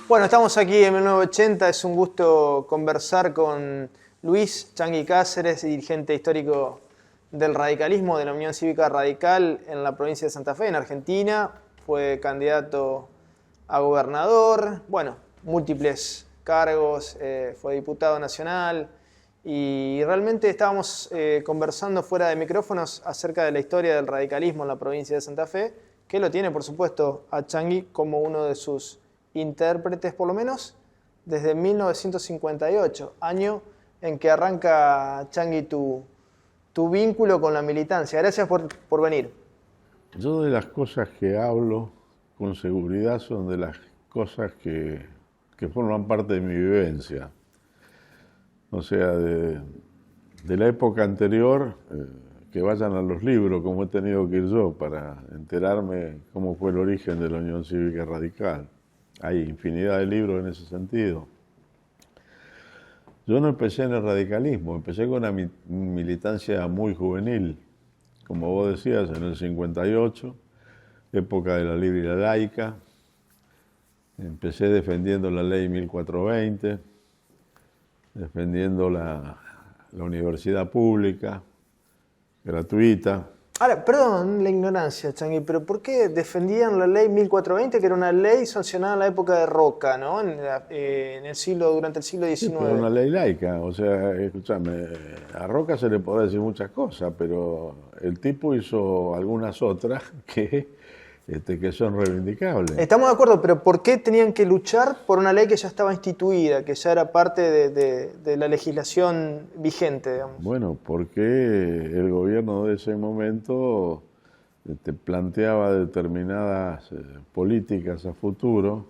Bueno, estamos aquí en 1980, es un gusto conversar con Luis Changuy Cáceres, dirigente histórico del radicalismo de la Unión Cívica Radical en la provincia de Santa Fe, en Argentina. Fue candidato a gobernador, bueno, múltiples cargos, fue diputado nacional y realmente estábamos conversando fuera de micrófonos acerca de la historia del radicalismo en la provincia de Santa Fe, que lo tiene, por supuesto, a Changuy como uno de sus intérpretes, por lo menos desde 1958, año en que arranca, Changuy, tu vínculo con la militancia. Gracias por venir. Yo de las cosas que hablo con seguridad son de las cosas que forman parte de mi vivencia. O sea, de la época anterior, que vayan a los libros, como he tenido que ir yo, para enterarme cómo fue el origen de la Unión Cívica Radical. Hay infinidad de libros en ese sentido. Yo no empecé en el radicalismo, empecé con una militancia muy juvenil, como vos decías, en el 58, época de la libre y la laica. Empecé defendiendo la ley 1420, defendiendo la universidad pública, gratuita. Ahora, perdón la ignorancia, Changuy, pero ¿por qué defendían la ley 1420, que era una ley sancionada en la época de Roca, ¿no? Durante el siglo XIX? Sí, pero una ley laica, o sea, escúchame, a Roca se le podrá decir muchas cosas, pero el tipo hizo algunas otras que son reivindicables. Estamos de acuerdo, pero ¿por qué tenían que luchar por una ley que ya estaba instituida, que ya era parte de la legislación vigente, digamos? Bueno, porque el gobierno de ese momento planteaba determinadas políticas a futuro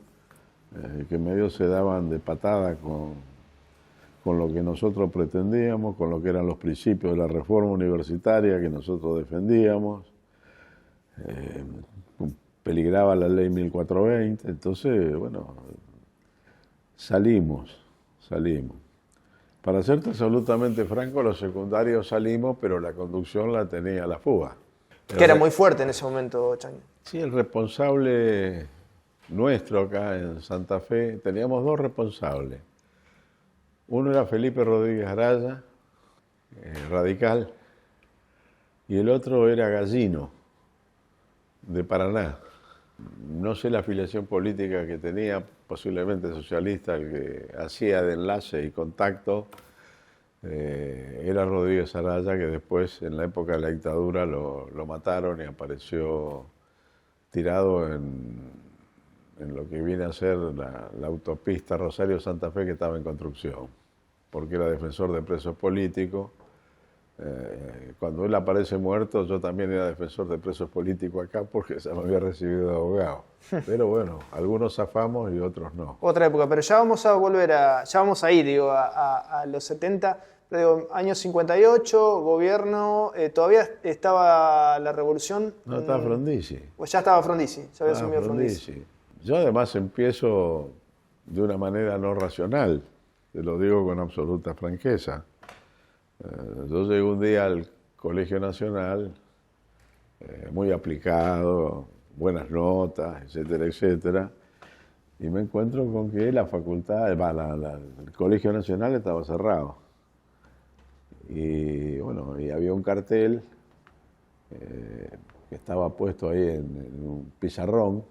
que medio se daban de patada con lo que nosotros pretendíamos, con lo que eran los principios de la reforma universitaria que nosotros defendíamos. Peligraba la ley 1420, entonces, bueno, salimos. Para serte absolutamente franco, los secundarios salimos, pero la conducción la tenía la fuga. Que era muy fuerte en ese momento, Changuy. Sí, el responsable nuestro acá en Santa Fe, teníamos dos responsables. Uno era Felipe Rodríguez Araya, radical, y el otro era Gallino, de Paraná. No sé la afiliación política que tenía, posiblemente socialista, el que hacía de enlace y contacto era Rodríguez Araya, que después, en la época de la dictadura, lo mataron y apareció tirado en lo que viene a ser la autopista Rosario-Santa Fe, que estaba en construcción, porque era defensor de presos políticos. Cuando él aparece muerto, yo también era defensor de presos políticos acá porque ya me había recibido de abogado. Pero bueno, algunos zafamos y otros no. Otra época, pero ya vamos a ir a los 70, pero digo, año 58, gobierno, todavía estaba la revolución. No, estaba Frondizi. Pues ya estaba Frondizi, ya había asumido Frondizi. Yo además empiezo de una manera no racional, te lo digo con absoluta franqueza. Yo llegué un día al Colegio Nacional, muy aplicado, buenas notas, etcétera, etcétera, y me encuentro con que la facultad, el Colegio Nacional estaba cerrado. Y bueno, y había un cartel que estaba puesto ahí en un pizarrón,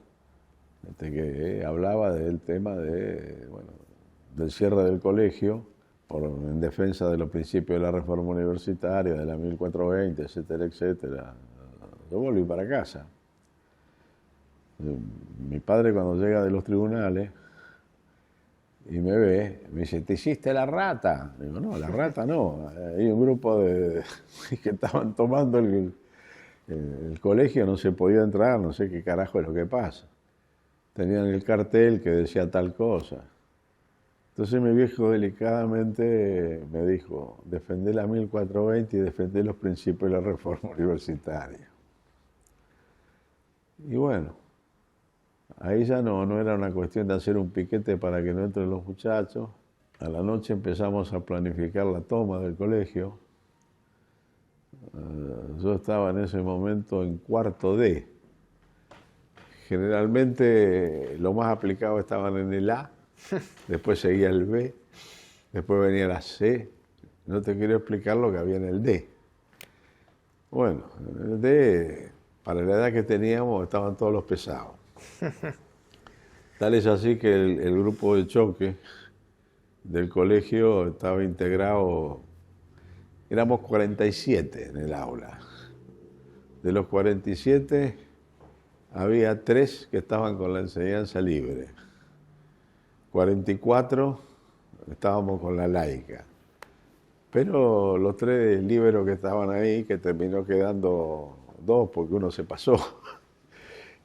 que hablaba del tema del cierre del colegio, en defensa de los principios de la reforma universitaria, de la 1420, etcétera, etcétera. Yo volví para casa. Mi padre, cuando llega de los tribunales y me ve, me dice, ¿te hiciste la rata? Digo, no, la rata no. Hay un grupo que estaban tomando el colegio, no se podía entrar, no sé qué carajo es lo que pasa. Tenían el cartel que decía tal cosa. Entonces mi viejo delicadamente me dijo, defendé la 1420 y defendé los principios de la reforma universitaria. Y bueno, ahí ya no era una cuestión de hacer un piquete para que no entren los muchachos. A la noche empezamos a planificar la toma del colegio. Yo estaba en ese momento en cuarto D. Generalmente lo más aplicado estaban en el A, después seguía el B, después venía la C. No te quiero explicar lo que había en el D. Bueno, en el D, para la edad que teníamos, estaban todos los pesados. Tal es así que el grupo de choque del colegio estaba integrado, éramos 47 en el aula. De los 47, había 3 que estaban con la enseñanza libre. 44 estábamos con la laica. Pero los 3 liberos que estaban ahí, que terminó quedando 2 porque uno se pasó,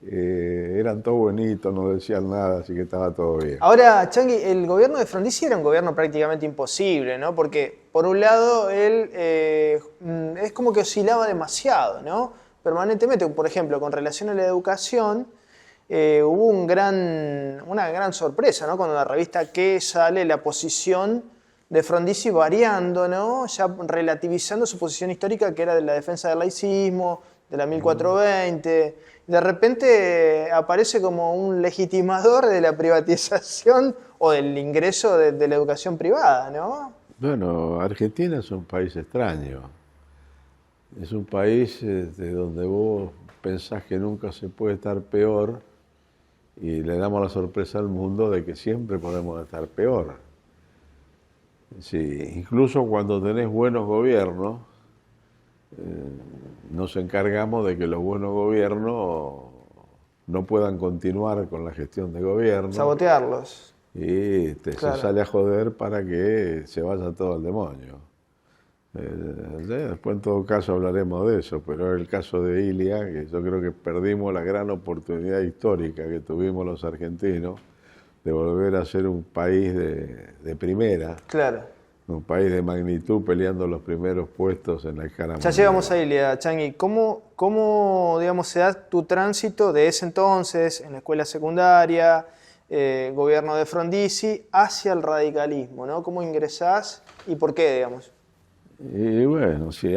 eran todos bonitos, no decían nada, así que estaba todo bien. Ahora, Chanqui, el gobierno de Frondizi era un gobierno prácticamente imposible, ¿no? Porque, por un lado, él es como que oscilaba demasiado, ¿no? Permanentemente, por ejemplo, con relación a la educación, hubo una gran sorpresa, ¿no? Cuando la revista Que sale la posición de Frondizi variando, ¿no? Ya relativizando su posición histórica, que era de la defensa del laicismo, de la 1420. De repente aparece como un legitimador de la privatización o del ingreso de la educación privada, ¿no? Bueno, Argentina es un país extraño. Es un país de donde vos pensás que nunca se puede estar peor y le damos la sorpresa al mundo de que siempre podemos estar peor. Sí, incluso cuando tenés buenos gobiernos, nos encargamos de que los buenos gobiernos no puedan continuar con la gestión de gobierno. Sabotearlos. Y Claro. se sale a joder para que se vaya todo al demonio. Después en todo caso hablaremos de eso, pero el caso de Ilia, que yo creo que perdimos la gran oportunidad histórica que tuvimos los argentinos de volver a ser un país de primera. Claro. Un país de magnitud peleando los primeros puestos en la escala mundial. Ya llegamos a Ilia, Chanqui. ¿Cómo digamos, se da tu tránsito de ese entonces, en la escuela secundaria, gobierno de Frondizi, hacia el radicalismo, ¿no? ¿Cómo ingresás y por qué, digamos? Y bueno, si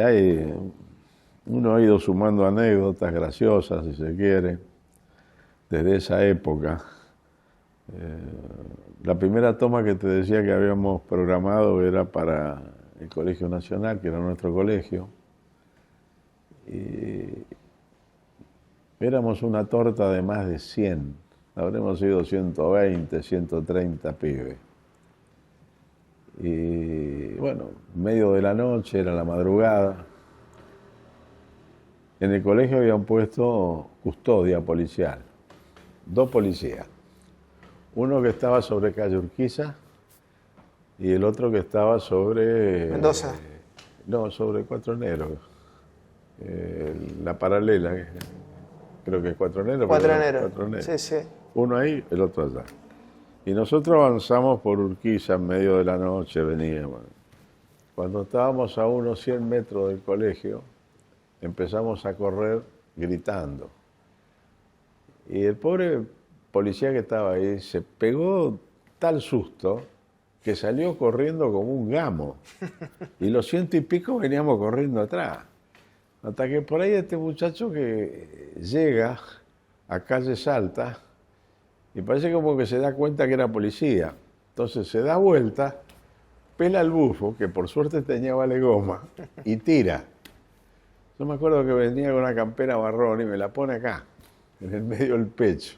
uno ha ido sumando anécdotas graciosas, si se quiere, desde esa época. La primera toma que te decía que habíamos programado era para el Colegio Nacional, que era nuestro colegio, y éramos una torta de más de 100, habremos sido 120, 130 pibes. Y bueno, medio de la noche, era la madrugada. En el colegio habían puesto custodia policial, 2 policías. Uno que estaba sobre calle Urquiza y el otro que estaba sobre... Mendoza. No, sobre 4 Enero. La paralela, creo que es 4 Enero. 4 de enero. 4 Enero. Sí, sí. Uno ahí, el otro allá. Y nosotros avanzamos por Urquiza en medio de la noche, veníamos. Cuando estábamos a unos 100 metros del colegio, empezamos a correr gritando. Y el pobre policía que estaba ahí se pegó tal susto que salió corriendo como un gamo. Y los 100 y pico veníamos corriendo atrás. Hasta que por ahí este muchacho que llega a calle Salta y parece como que se da cuenta que era policía. Entonces se da vuelta, pela el bufo, que por suerte tenía vale goma, y tira. Yo me acuerdo que venía con una campera marrón y me la pone acá, en el medio del pecho.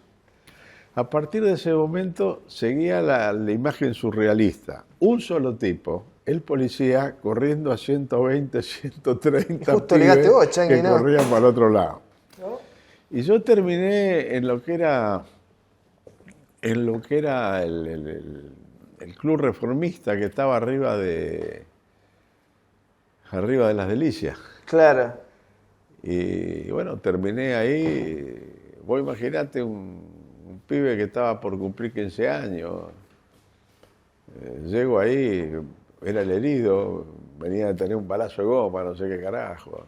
A partir de ese momento seguía la imagen surrealista. Un solo tipo, el policía, corriendo a 120, 130 Justo pibes llegaste vos, Chanqui, que ¿no? corrían para el otro lado. ¿No? Y yo terminé en lo que era el club reformista que estaba arriba de las Delicias. Claro. Y bueno, terminé ahí. Vos imaginate un pibe que estaba por cumplir 15 años. Llego ahí, era el herido, venía de tener un balazo de goma, no sé qué carajo.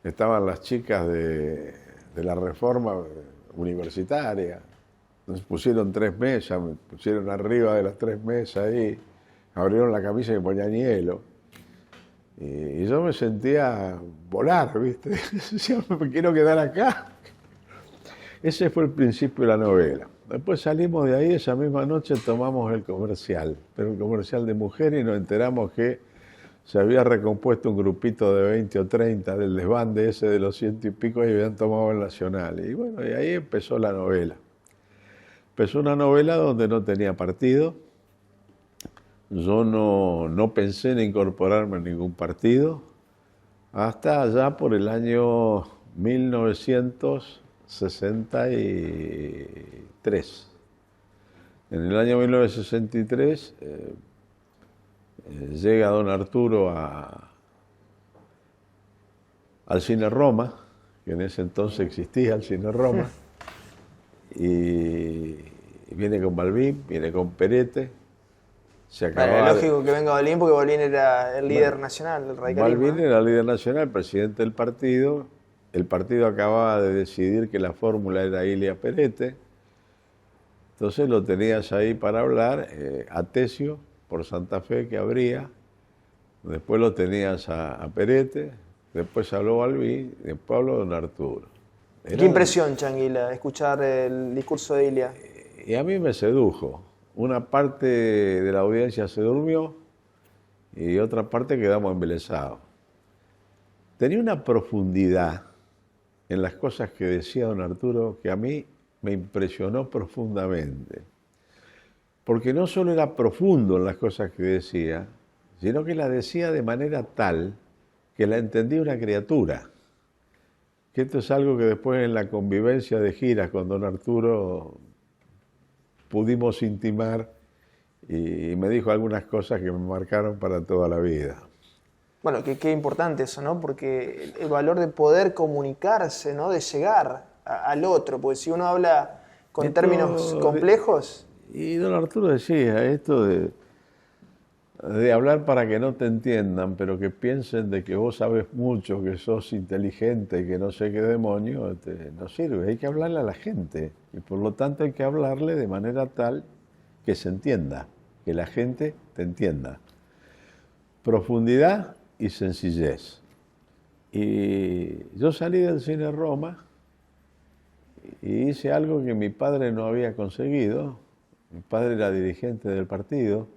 Estaban las chicas de la reforma universitaria. Nos pusieron 3 mesas, me pusieron arriba de las 3 mesas ahí, abrieron la camisa y me ponían hielo. Y yo me sentía volar, ¿viste? Decía, me quiero quedar acá. Ese fue el principio de la novela. Después salimos de ahí, esa misma noche tomamos el comercial, pero el comercial de mujeres, y nos enteramos que se había recompuesto un grupito de 20 o 30 del desbande ese de los 100 y pico y habían tomado el Nacional. Y bueno, y ahí empezó la novela. Empezó una novela donde no tenía partido. Yo no pensé en incorporarme a ningún partido hasta allá por el año 1963. En el año 1963 llega don Arturo al Cine Roma, que en ese entonces existía el Cine Roma, y viene con Balbín, viene con Perete. Se Bueno, es lógico que venga Balbín porque Balbín era el líder nacional del radicalismo. Balbín era el líder nacional, presidente del partido. El partido acababa de decidir que la fórmula era Ilia Perete. Entonces lo tenías ahí para hablar, a Tesio por Santa Fe, que abría. Después lo tenías a Perete, después habló Balbín, después habló don Arturo. ¿Qué impresión, Changuila, escuchar el discurso de Ilia? Y a mí me sedujo. Una parte de la audiencia se durmió y otra parte quedamos embelesados. Tenía una profundidad en las cosas que decía don Arturo que a mí me impresionó profundamente. Porque no solo era profundo en las cosas que decía, sino que la decía de manera tal que la entendía una criatura. Que esto es algo que después en la convivencia de giras con don Arturo pudimos intimar y me dijo algunas cosas que me marcaron para toda la vida. Bueno, qué importante eso, ¿no? Porque el valor de poder comunicarse, ¿no? De llegar al otro, porque si uno habla con términos complejos... Y don Arturo decía esto de hablar para que no te entiendan, pero que piensen de que vos sabes mucho, que sos inteligente, que no sé qué demonio, no sirve. Hay que hablarle a la gente y por lo tanto hay que hablarle de manera tal que se entienda, que la gente te entienda. Profundidad y sencillez. Y yo salí del Cine Roma y hice algo que mi padre no había conseguido. Mi padre era dirigente del partido.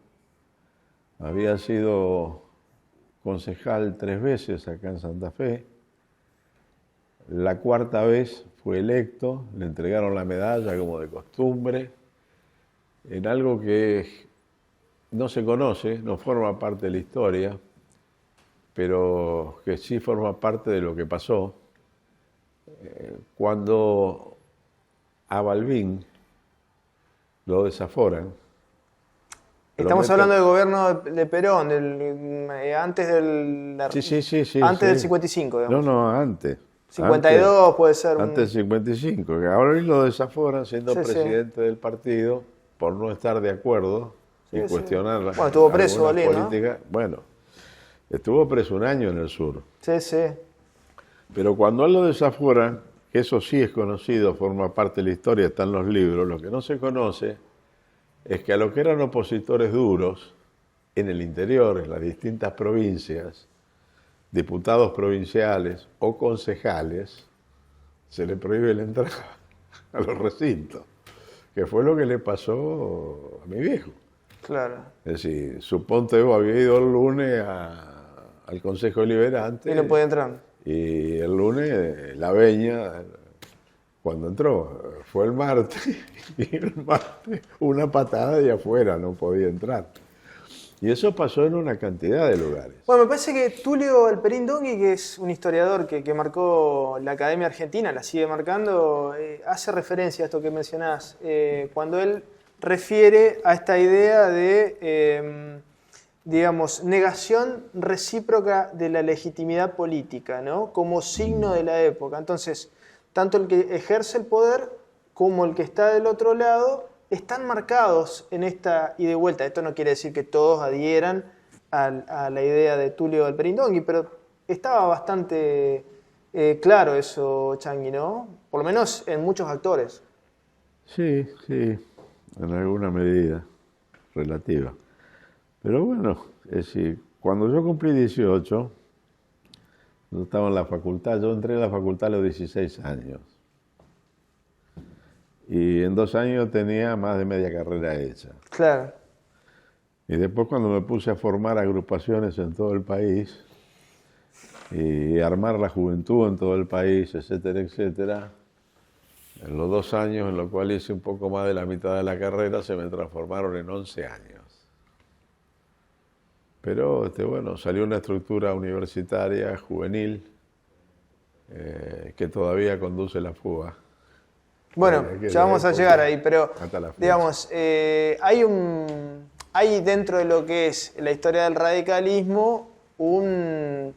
Había sido concejal 3 veces acá en Santa Fe. La 4ª vez fue electo, le entregaron la medalla como de costumbre, en algo que no se conoce, no forma parte de la historia, pero que sí forma parte de lo que pasó. Cuando a Balbín lo desaforan. Estamos hablando del gobierno de Perón, antes del... Sí. Antes del 55, digamos. No, antes. 52 antes, puede ser. Antes del 55, que ahora lo desaforan siendo presidente del partido por no estar de acuerdo y cuestionar la Bueno, estuvo preso Balbín, política. ¿No? Bueno, estuvo preso 1 año en el sur. Sí. Pero cuando él lo desaforan, que eso sí es conocido, forma parte de la historia, está en los libros, lo que no se conoce es que a los que eran opositores duros, en el interior, en las distintas provincias, diputados provinciales o concejales, se le prohíbe la entrada a los recintos, que fue lo que le pasó a mi viejo. Claro. Es decir, suponte vos había ido el lunes al Consejo Deliberante. Y no podía entrar. Y el lunes la veña, cuando entró, fue el martes, y el martes una patada y afuera, no podía entrar. Y eso pasó en una cantidad de lugares. Bueno, me parece que Tulio Alperín Dongui, que es un historiador que marcó la Academia Argentina, la sigue marcando, hace referencia a esto que mencionás, cuando él refiere a esta idea de, digamos, negación recíproca de la legitimidad política, ¿no? Como signo de la época. Entonces, tanto el que ejerce el poder como el que está del otro lado están marcados en esta ida y vuelta. Esto no quiere decir que todos adhieran a la idea de Tulio Alperín Dongui, pero estaba bastante claro eso, Changi, ¿no? Por lo menos en muchos actores. Sí, en alguna medida relativa. Pero bueno, es decir, cuando yo cumplí 18, yo estaba en la facultad, yo entré a la facultad a los 16 años. Y en 2 años tenía más de media carrera hecha. Claro. Y después cuando me puse a formar agrupaciones en todo el país y armar la juventud en todo el país, etcétera, etcétera, en los 2 años en los cuales hice un poco más de la mitad de la carrera se me transformaron en 11 años. Pero bueno, salió una estructura universitaria, juvenil, que todavía conduce la fuga. Bueno, ya vamos a llegar ahí, pero digamos, hay dentro de lo que es la historia del radicalismo una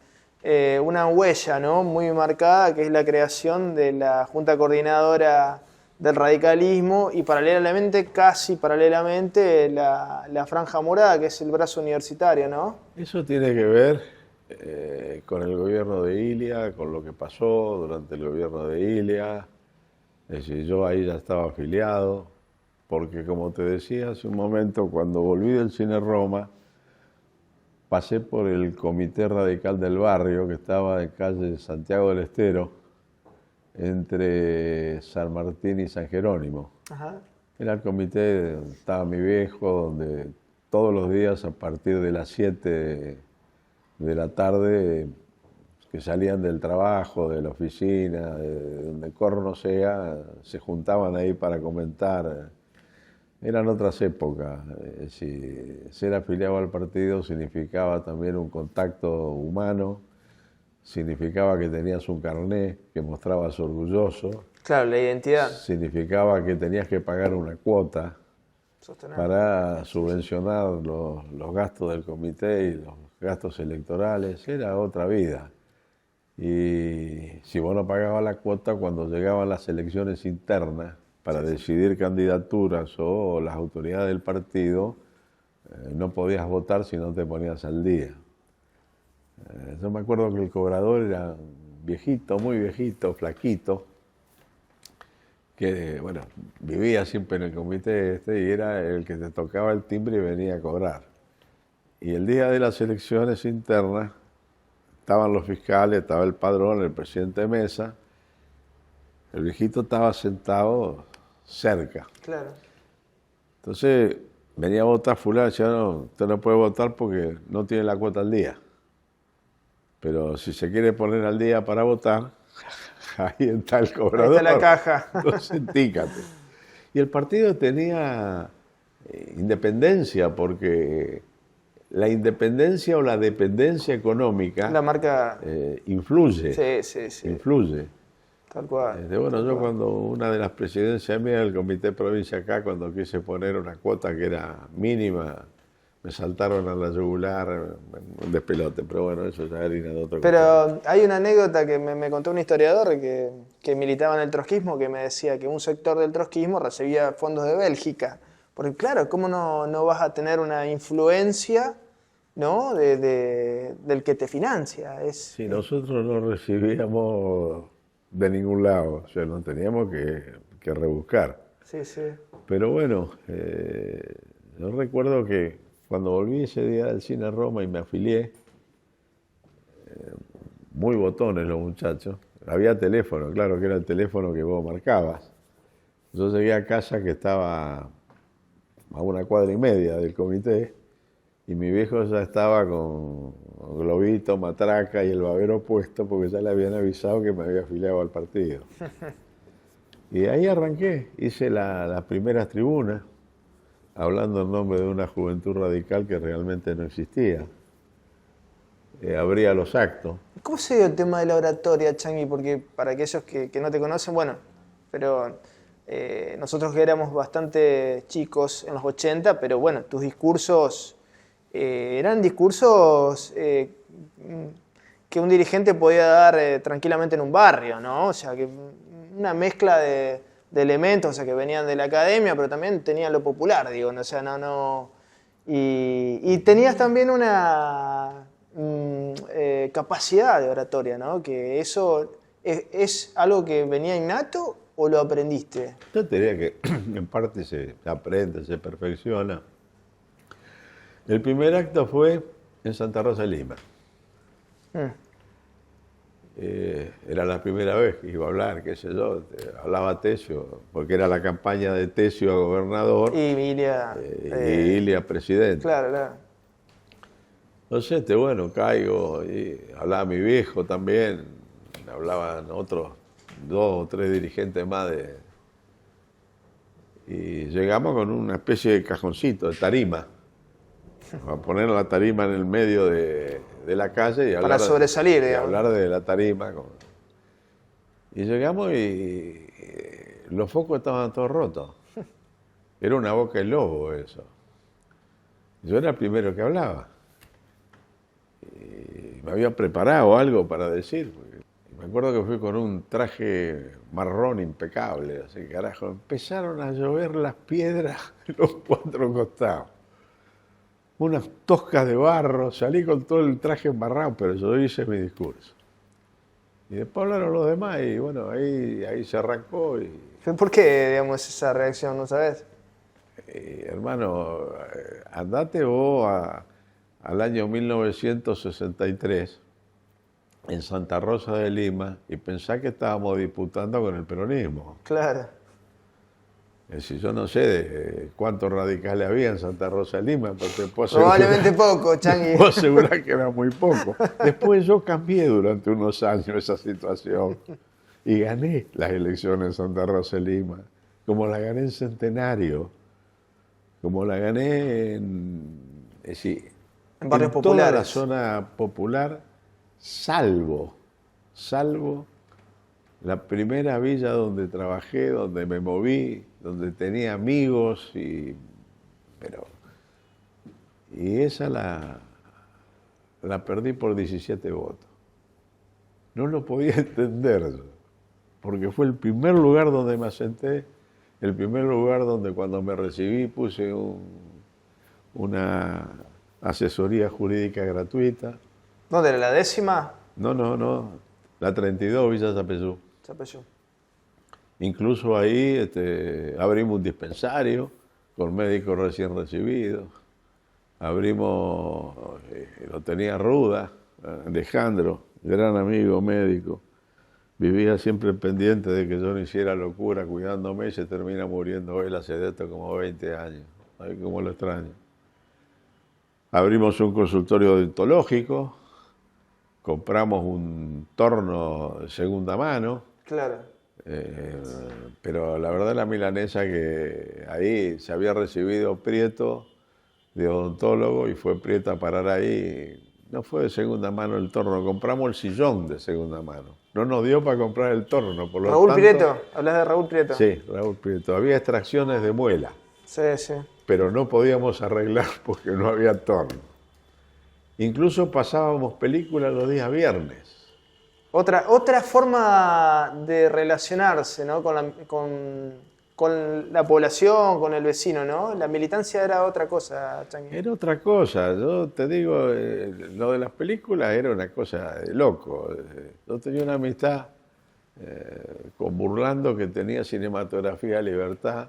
huella, ¿no?, muy marcada, que es la creación de la Junta Coordinadora del Radicalismo y paralelamente, casi paralelamente, la Franja Morada, que es el brazo universitario, ¿no? Eso tiene que ver con el gobierno de Ilia, con lo que pasó durante el gobierno de Ilia. Es decir, yo ahí ya estaba afiliado, porque como te decía hace un momento, cuando volví del Cine Roma, pasé por el Comité Radical del Barrio, que estaba en calle Santiago del Estero, entre San Martín y San Jerónimo. Ajá. Era el comité donde estaba mi viejo, donde todos los días a partir de las 7 de la tarde, que salían del trabajo, de la oficina, de donde corno sea, se juntaban ahí para comentar. Eran otras épocas. Ser afiliado al partido significaba también un contacto humano, significaba que tenías un carné que mostrabas orgulloso. Claro, la identidad. Significaba que tenías que pagar una cuota para subvencionar los gastos del comité y los gastos electorales. Era otra vida. Y si vos no pagabas la cuota, cuando llegaban las elecciones internas para decidir candidaturas o las autoridades del partido, no podías votar si no te ponías al día. Yo me acuerdo que el cobrador era viejito, muy viejito, flaquito, que bueno, vivía siempre en el comité y era el que te tocaba el timbre y venía a cobrar. Y el día de las elecciones internas estaban los fiscales, estaba el padrón, el presidente de mesa. El viejito estaba sentado cerca. Claro. Entonces venía a votar fulano y decía, no, usted no puede votar porque no tiene la cuota al día. Pero si se quiere poner al día para votar, ahí está el cobrador. Ahí está la caja. Entonces, tícate. Y el partido tenía independencia, porque la independencia o la dependencia económica la marca influye. Sí. Influye. Tal cual. Yo cuando una de las presidencias mías del Comité Provincia acá, cuando quise poner una cuota que era mínima, me saltaron a la yugular, un despelote, pero bueno, eso ya era de otro. Pero hay una anécdota que me contó un historiador que militaba en el trotskismo, que me decía que un sector del trotskismo recibía fondos de Bélgica. Porque claro, ¿cómo no vas a tener una influencia, ¿no?, del que te financia? Sí, nosotros no recibíamos de ningún lado, o sea, no teníamos que rebuscar. Sí. Pero bueno, yo recuerdo que cuando volví ese día del Cine Roma y me afilié, muy botones los muchachos, había teléfono, claro que era el teléfono que vos marcabas. Yo llegué a casa que estaba a 1,5 cuadras del comité y mi viejo ya estaba con globito, matraca y el babero puesto porque ya le habían avisado que me había afiliado al partido. Y ahí arranqué, hice las primeras tribunas, hablando en nombre de una juventud radical que realmente no existía. Abría los actos. ¿Cómo se dio el tema de la oratoria, Changi? Porque para aquellos que no te conocen, bueno, pero nosotros que éramos bastante chicos en los 80, pero bueno, tus discursos eran discursos que un dirigente podía dar tranquilamente en un barrio, ¿no? O sea, que una mezcla de elementos, o sea, que venían de la academia, pero también tenían lo popular, digo, o sea, y tenías también una capacidad de oratoria, ¿no? Que eso es algo que venía innato o lo aprendiste. Yo diría que en parte se aprende, se perfecciona. El primer acto fue en Santa Rosa de Lima. Era la primera vez que iba a hablar, qué sé yo, hablaba Tesio, porque era la campaña de Tesio a gobernador Y Ilia. y Ilia presidente. Claro, claro. Entonces, bueno, caigo y hablaba mi viejo también, hablaban otros 2 o 3 dirigentes más y llegamos con una especie de cajoncito, de tarima, a poner la tarima en el medio de la calle y Para hablar, sobresalir, y digamos. hablar de la tarima. Y llegamos y los focos estaban todos rotos. Era una boca de lobo eso. Yo era el primero que hablaba. Y me había preparado algo para decir. Me acuerdo que fui con un traje marrón impecable, así que carajo, empezaron a llover las piedras en los 4 costados. Unas toscas de barro, salí con todo el traje embarrado, pero yo hice mi discurso. Y después hablaron los demás y bueno, ahí se arrancó. ¿Por qué, digamos, esa reacción, no sabes? Hermano, andate vos al año 1963 en Santa Rosa de Lima y pensá que estábamos disputando con el peronismo. Claro. Es decir, yo no sé de cuántos radicales había en Santa Rosa de Lima, pero te puedo Probablemente poco, Changi. puedo asegurar que era muy poco. Después yo cambié durante unos años esa situación y gané las elecciones en Santa Rosa de Lima, como la gané en Centenario, como la gané es decir, En barrios toda populares. la zona popular, salvo la primera villa donde trabajé, donde me moví, donde tenía amigos, y esa la perdí por 17 votos. No lo podía entender yo, porque fue el primer lugar donde me asenté, el primer lugar donde cuando me recibí puse una asesoría jurídica gratuita. ¿Dónde era la 10ª? No, la 32 Villa Zapellú. Zapellú. Incluso ahí abrimos un dispensario con médicos recién recibidos. Abrimos, lo tenía Ruda, Alejandro, gran amigo médico. Vivía siempre pendiente de que yo no hiciera locura cuidándome y se termina muriendo él hace de esto como 20 años. Ay, cómo lo extraño. Abrimos un consultorio odontológico, compramos un torno de segunda mano. Claro. Pero la verdad la milanesa que ahí se había recibido Prieto de odontólogo y fue Prieto a parar ahí. No fue de segunda mano el torno, compramos el sillón de segunda mano. No nos dio para comprar el torno. Por lo ¿Raúl tanto, Prieto? ¿Hablas de Raúl Prieto? Sí, Raúl Prieto. Había extracciones de muela, Sí, sí. pero no podíamos arreglar porque no había torno. Incluso pasábamos películas los días viernes. Otra forma de relacionarse, ¿no? con la población, con el vecino, ¿no? La militancia era otra cosa, Changi. Era otra cosa. Yo te digo, lo de las películas era una cosa de loco. Yo tenía una amistad con Burlando que tenía Cinematografía Libertad.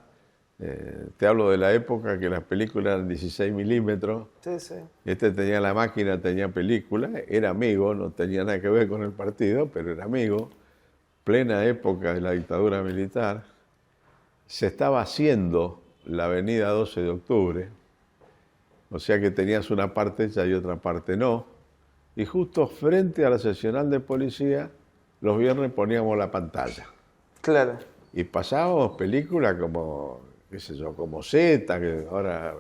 Te hablo de la época que las películas eran 16 milímetros. Sí, sí. Tenía la máquina, tenía película, era amigo, no tenía nada que ver con el partido, pero era amigo. Plena época de la dictadura militar. Se estaba haciendo la avenida 12 de octubre, o sea que tenías una parte hecha y otra parte no. Y justo frente a la seccional de policía, los viernes poníamos la pantalla. Claro. Y pasábamos películas como, qué sé yo, como Z, que ahora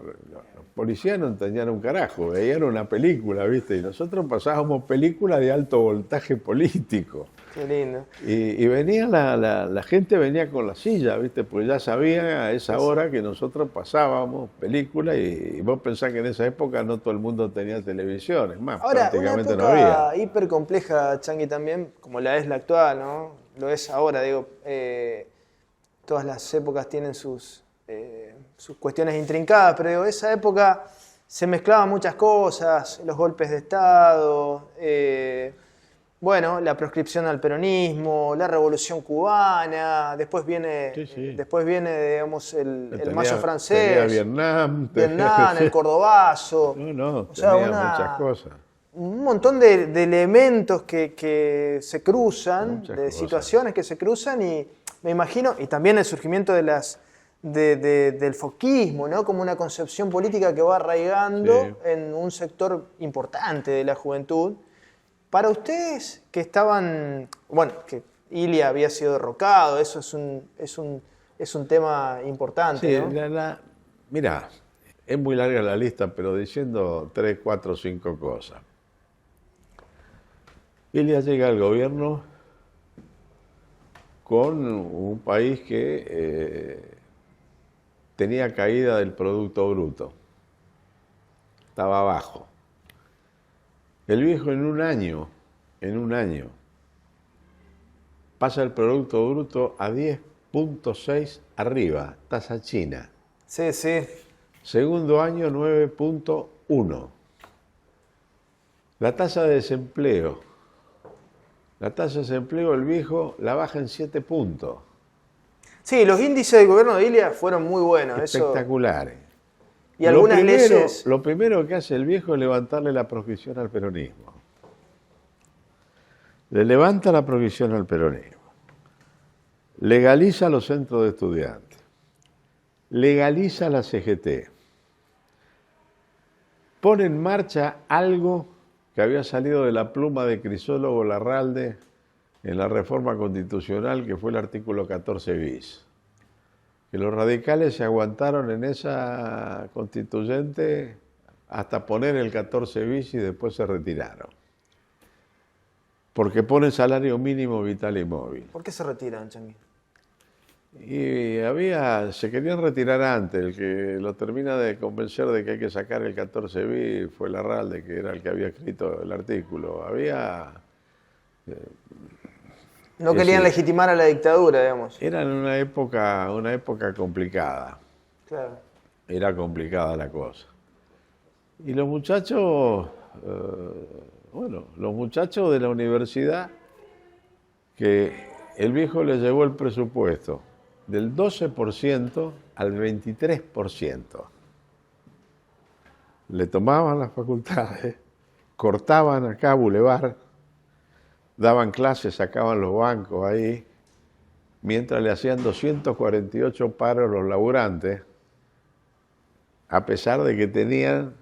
los policías no entendían un carajo, veían una película, ¿viste? Y nosotros pasábamos películas de alto voltaje político. Qué lindo. Y venía la gente venía con la silla, ¿viste? Pues ya sabía a esa hora que nosotros pasábamos películas y vos pensás que en esa época no todo el mundo tenía televisión, es más, Ahora, prácticamente una no había. época hiper compleja, Changi, también, como la es la actual, ¿no? Lo es ahora, digo. Todas las épocas tienen sus cuestiones intrincadas, pero digo, esa época se mezclaban muchas cosas, los golpes de Estado, bueno, la proscripción al peronismo, la Revolución Cubana, después viene, digamos, el Mayo Tenía francés, Vietnam, Vietnam, el Cordobazo. no, O sea, tenía muchas cosas. un montón de elementos que se cruzan, Muchas de cosas. situaciones que se cruzan, y me imagino, y también el surgimiento del foquismo, ¿no? Como una concepción política que va arraigando Sí. en un sector importante de la juventud. Para ustedes que estaban, bueno, que Ilia había sido derrocado, eso es un tema importante, Sí, ¿no? mirá, es muy larga la lista, pero diciendo 3, 4, 5 cosas. Ilia llega al gobierno con un país que tenía caída del Producto Bruto, estaba abajo. El viejo en un año, pasa el Producto Bruto a 10,6 arriba, tasa china. Sí, sí. Segundo año, 9,1. La tasa de desempleo. La tasa de desempleo, el viejo la baja en 7 puntos. Sí, los índices del gobierno de Ilia fueron muy buenos. Espectaculares. Y algunas leyes. Lo primero que hace el viejo es levantarle la proscripción al peronismo. Le levanta la proscripción al peronismo. Legaliza los centros de estudiantes. Legaliza la CGT. Pone en marcha algo que había salido de la pluma de Crisólogo Larralde en la reforma constitucional, que fue el artículo 14 bis. Que los radicales se aguantaron en esa constituyente hasta poner el 14 bis y después se retiraron. Porque pone salario mínimo vital y móvil. ¿Por qué se retiran, Changuín? Y se querían retirar antes. El que lo termina de convencer de que hay que sacar el 14 bis fue Larralde, que era el que había escrito el artículo. No querían legitimar a la dictadura, digamos. Era en una época complicada. Claro. Era complicada la cosa. Y los muchachos, los muchachos de la universidad, que el viejo les llevó el presupuesto del 12% al 23%. Le tomaban las facultades, cortaban acá Boulevard, daban clases, sacaban los bancos ahí, mientras le hacían 248 paros los laburantes, a pesar de que tenían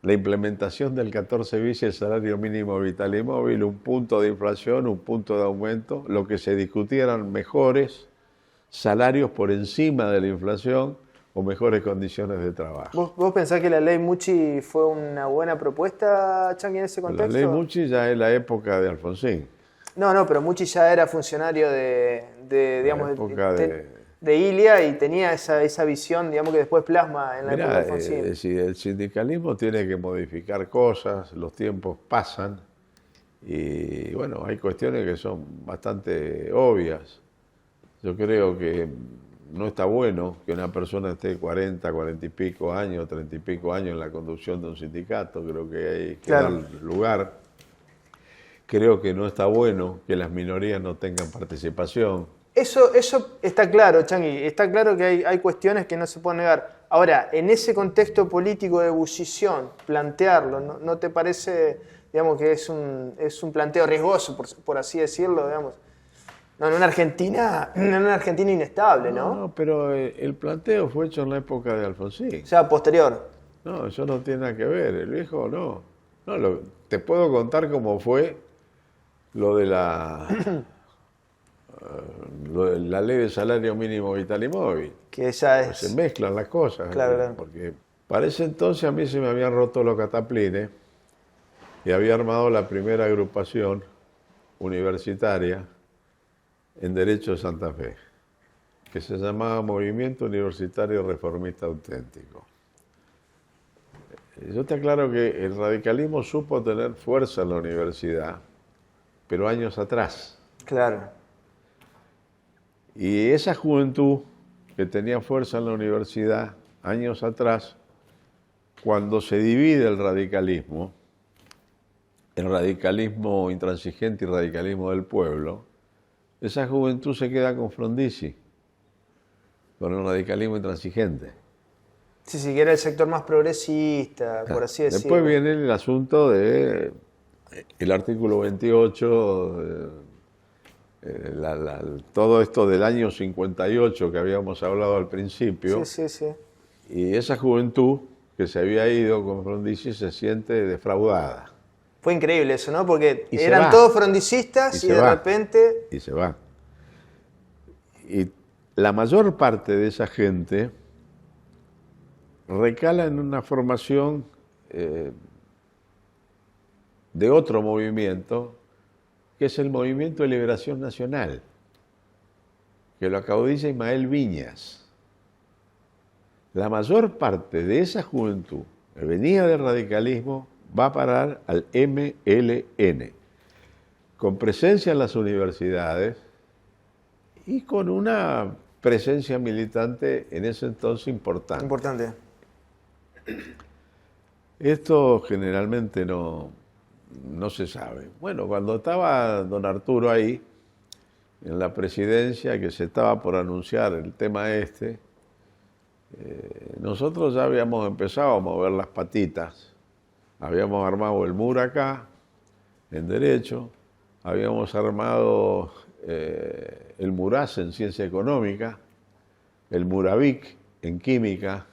la implementación del 14 bis y el salario mínimo vital y móvil, un punto de inflación, un punto de aumento, lo que se discutía eran mejores salarios por encima de la inflación o mejores condiciones de trabajo. ¿Vos pensás que la ley Mucci fue una buena propuesta, Changuín, en ese contexto? La ley Mucci ya es la época de Alfonsín. No, pero Mucci ya era funcionario de Ilia y tenía esa visión, digamos, que después plasma en la época de Alfonsín. El sindicalismo tiene que modificar cosas, los tiempos pasan y bueno, hay cuestiones que son bastante obvias. Yo creo que no está bueno que una persona esté 40, 40 y pico años, 30 y pico años en la conducción de un sindicato. Creo que hay que dar lugar. Creo que no está bueno que las minorías no tengan participación. Eso está claro, Changuí. Está claro que hay cuestiones que no se pueden negar. Ahora, en ese contexto político de ebullición, plantearlo, ¿no te parece, digamos, que es un planteo riesgoso, por así decirlo, digamos? No, en una Argentina inestable, ¿no? No, pero el planteo fue hecho en la época de Alfonsín. O sea, posterior. No, eso no tiene nada que ver. El viejo no. Te puedo contar cómo fue lo de la ley de salario mínimo vital y móvil. Que ya es... Pues se mezclan las cosas. Claro. Porque para ese entonces a mí se me habían roto los cataplines y había armado la primera agrupación universitaria en Derecho de Santa Fe, que se llamaba Movimiento Universitario Reformista Auténtico. Yo te aclaro que el radicalismo supo tener fuerza en la universidad, pero años atrás. Claro. Y esa juventud que tenía fuerza en la universidad años atrás, cuando se divide el radicalismo, el radicalismo intransigente y radicalismo del pueblo, esa juventud se queda con Frondizi, con el radicalismo intransigente. Sí, que era el sector más progresista, por así decirlo. Después viene el asunto de el artículo 28, todo esto del año 58 que habíamos hablado al principio. Sí. Y esa juventud que se había ido con Frondizi se siente defraudada. Fue increíble eso, ¿no? Porque Y eran todos frondicistas y de repente... Y se va. Y la mayor parte de esa gente recala en una formación de otro movimiento, que es el Movimiento de Liberación Nacional, que lo acaudiza Ismael Viñas. La mayor parte de esa juventud que venía del radicalismo va a parar al MLN, con presencia en las universidades y con una presencia militante en ese entonces importante. Importante. Esto generalmente no se sabe. Bueno, cuando estaba don Arturo ahí, en la presidencia, que se estaba por anunciar el tema nosotros ya habíamos empezado a mover las patitas. Habíamos armado el MUR acá, en Derecho, habíamos armado el MURAS en Ciencia Económica, el MURAVIC en Química,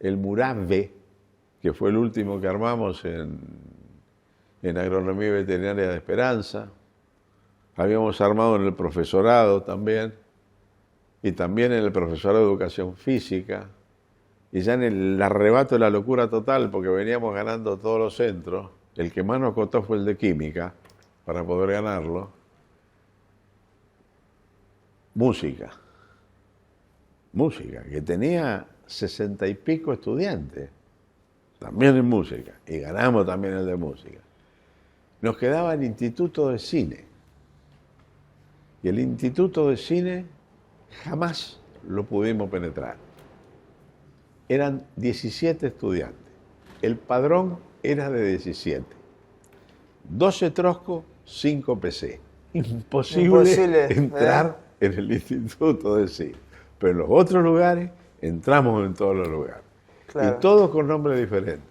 el MURAVE, que fue el último que armamos en Agronomía Veterinaria de Esperanza. Habíamos armado en el profesorado también, y también en el profesorado de Educación Física, y ya en el arrebato de la locura total, porque veníamos ganando todos los centros, el que más nos costó fue el de Química, para poder ganarlo. Música, que tenía 60 y pico estudiantes, también en música, y ganamos también el de música. Nos quedaba el Instituto de Cine, y el Instituto de Cine jamás lo pudimos penetrar. Eran 17 estudiantes, el padrón era de 17, 12 troscos, 5 PC. Imposible entrar en el Instituto de Cine. Pero en los otros lugares, entramos en todos los lugares. Claro. Y todos con nombres diferentes.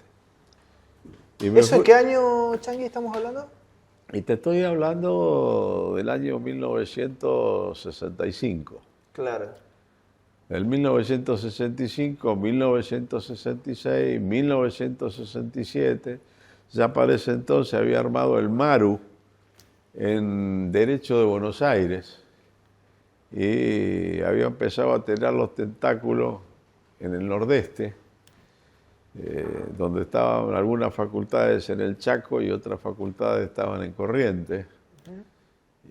¿Eso en qué año, Changi, estamos hablando? Y te estoy hablando del año 1965. Claro. El 1965, 1966, 1967, ya para ese entonces había armado el MARU en Derecho de Buenos Aires y había empezado a tener los tentáculos en el nordeste, donde estaban algunas facultades en el Chaco y otras facultades estaban en Corrientes.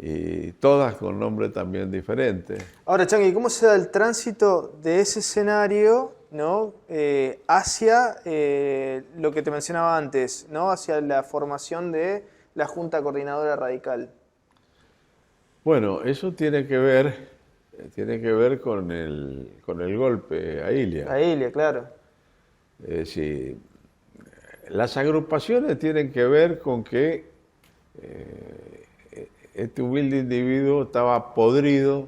Y todas con nombre también diferente. Ahora, Changi, ¿cómo se da el tránsito de ese escenario, ¿no? Hacia lo que te mencionaba antes, ¿no? Hacia la formación de la Junta Coordinadora Radical? Bueno, eso tiene que ver con el golpe a Ilia. A Ilia, claro. Sí. Las agrupaciones tienen que ver con que este humilde individuo estaba podrido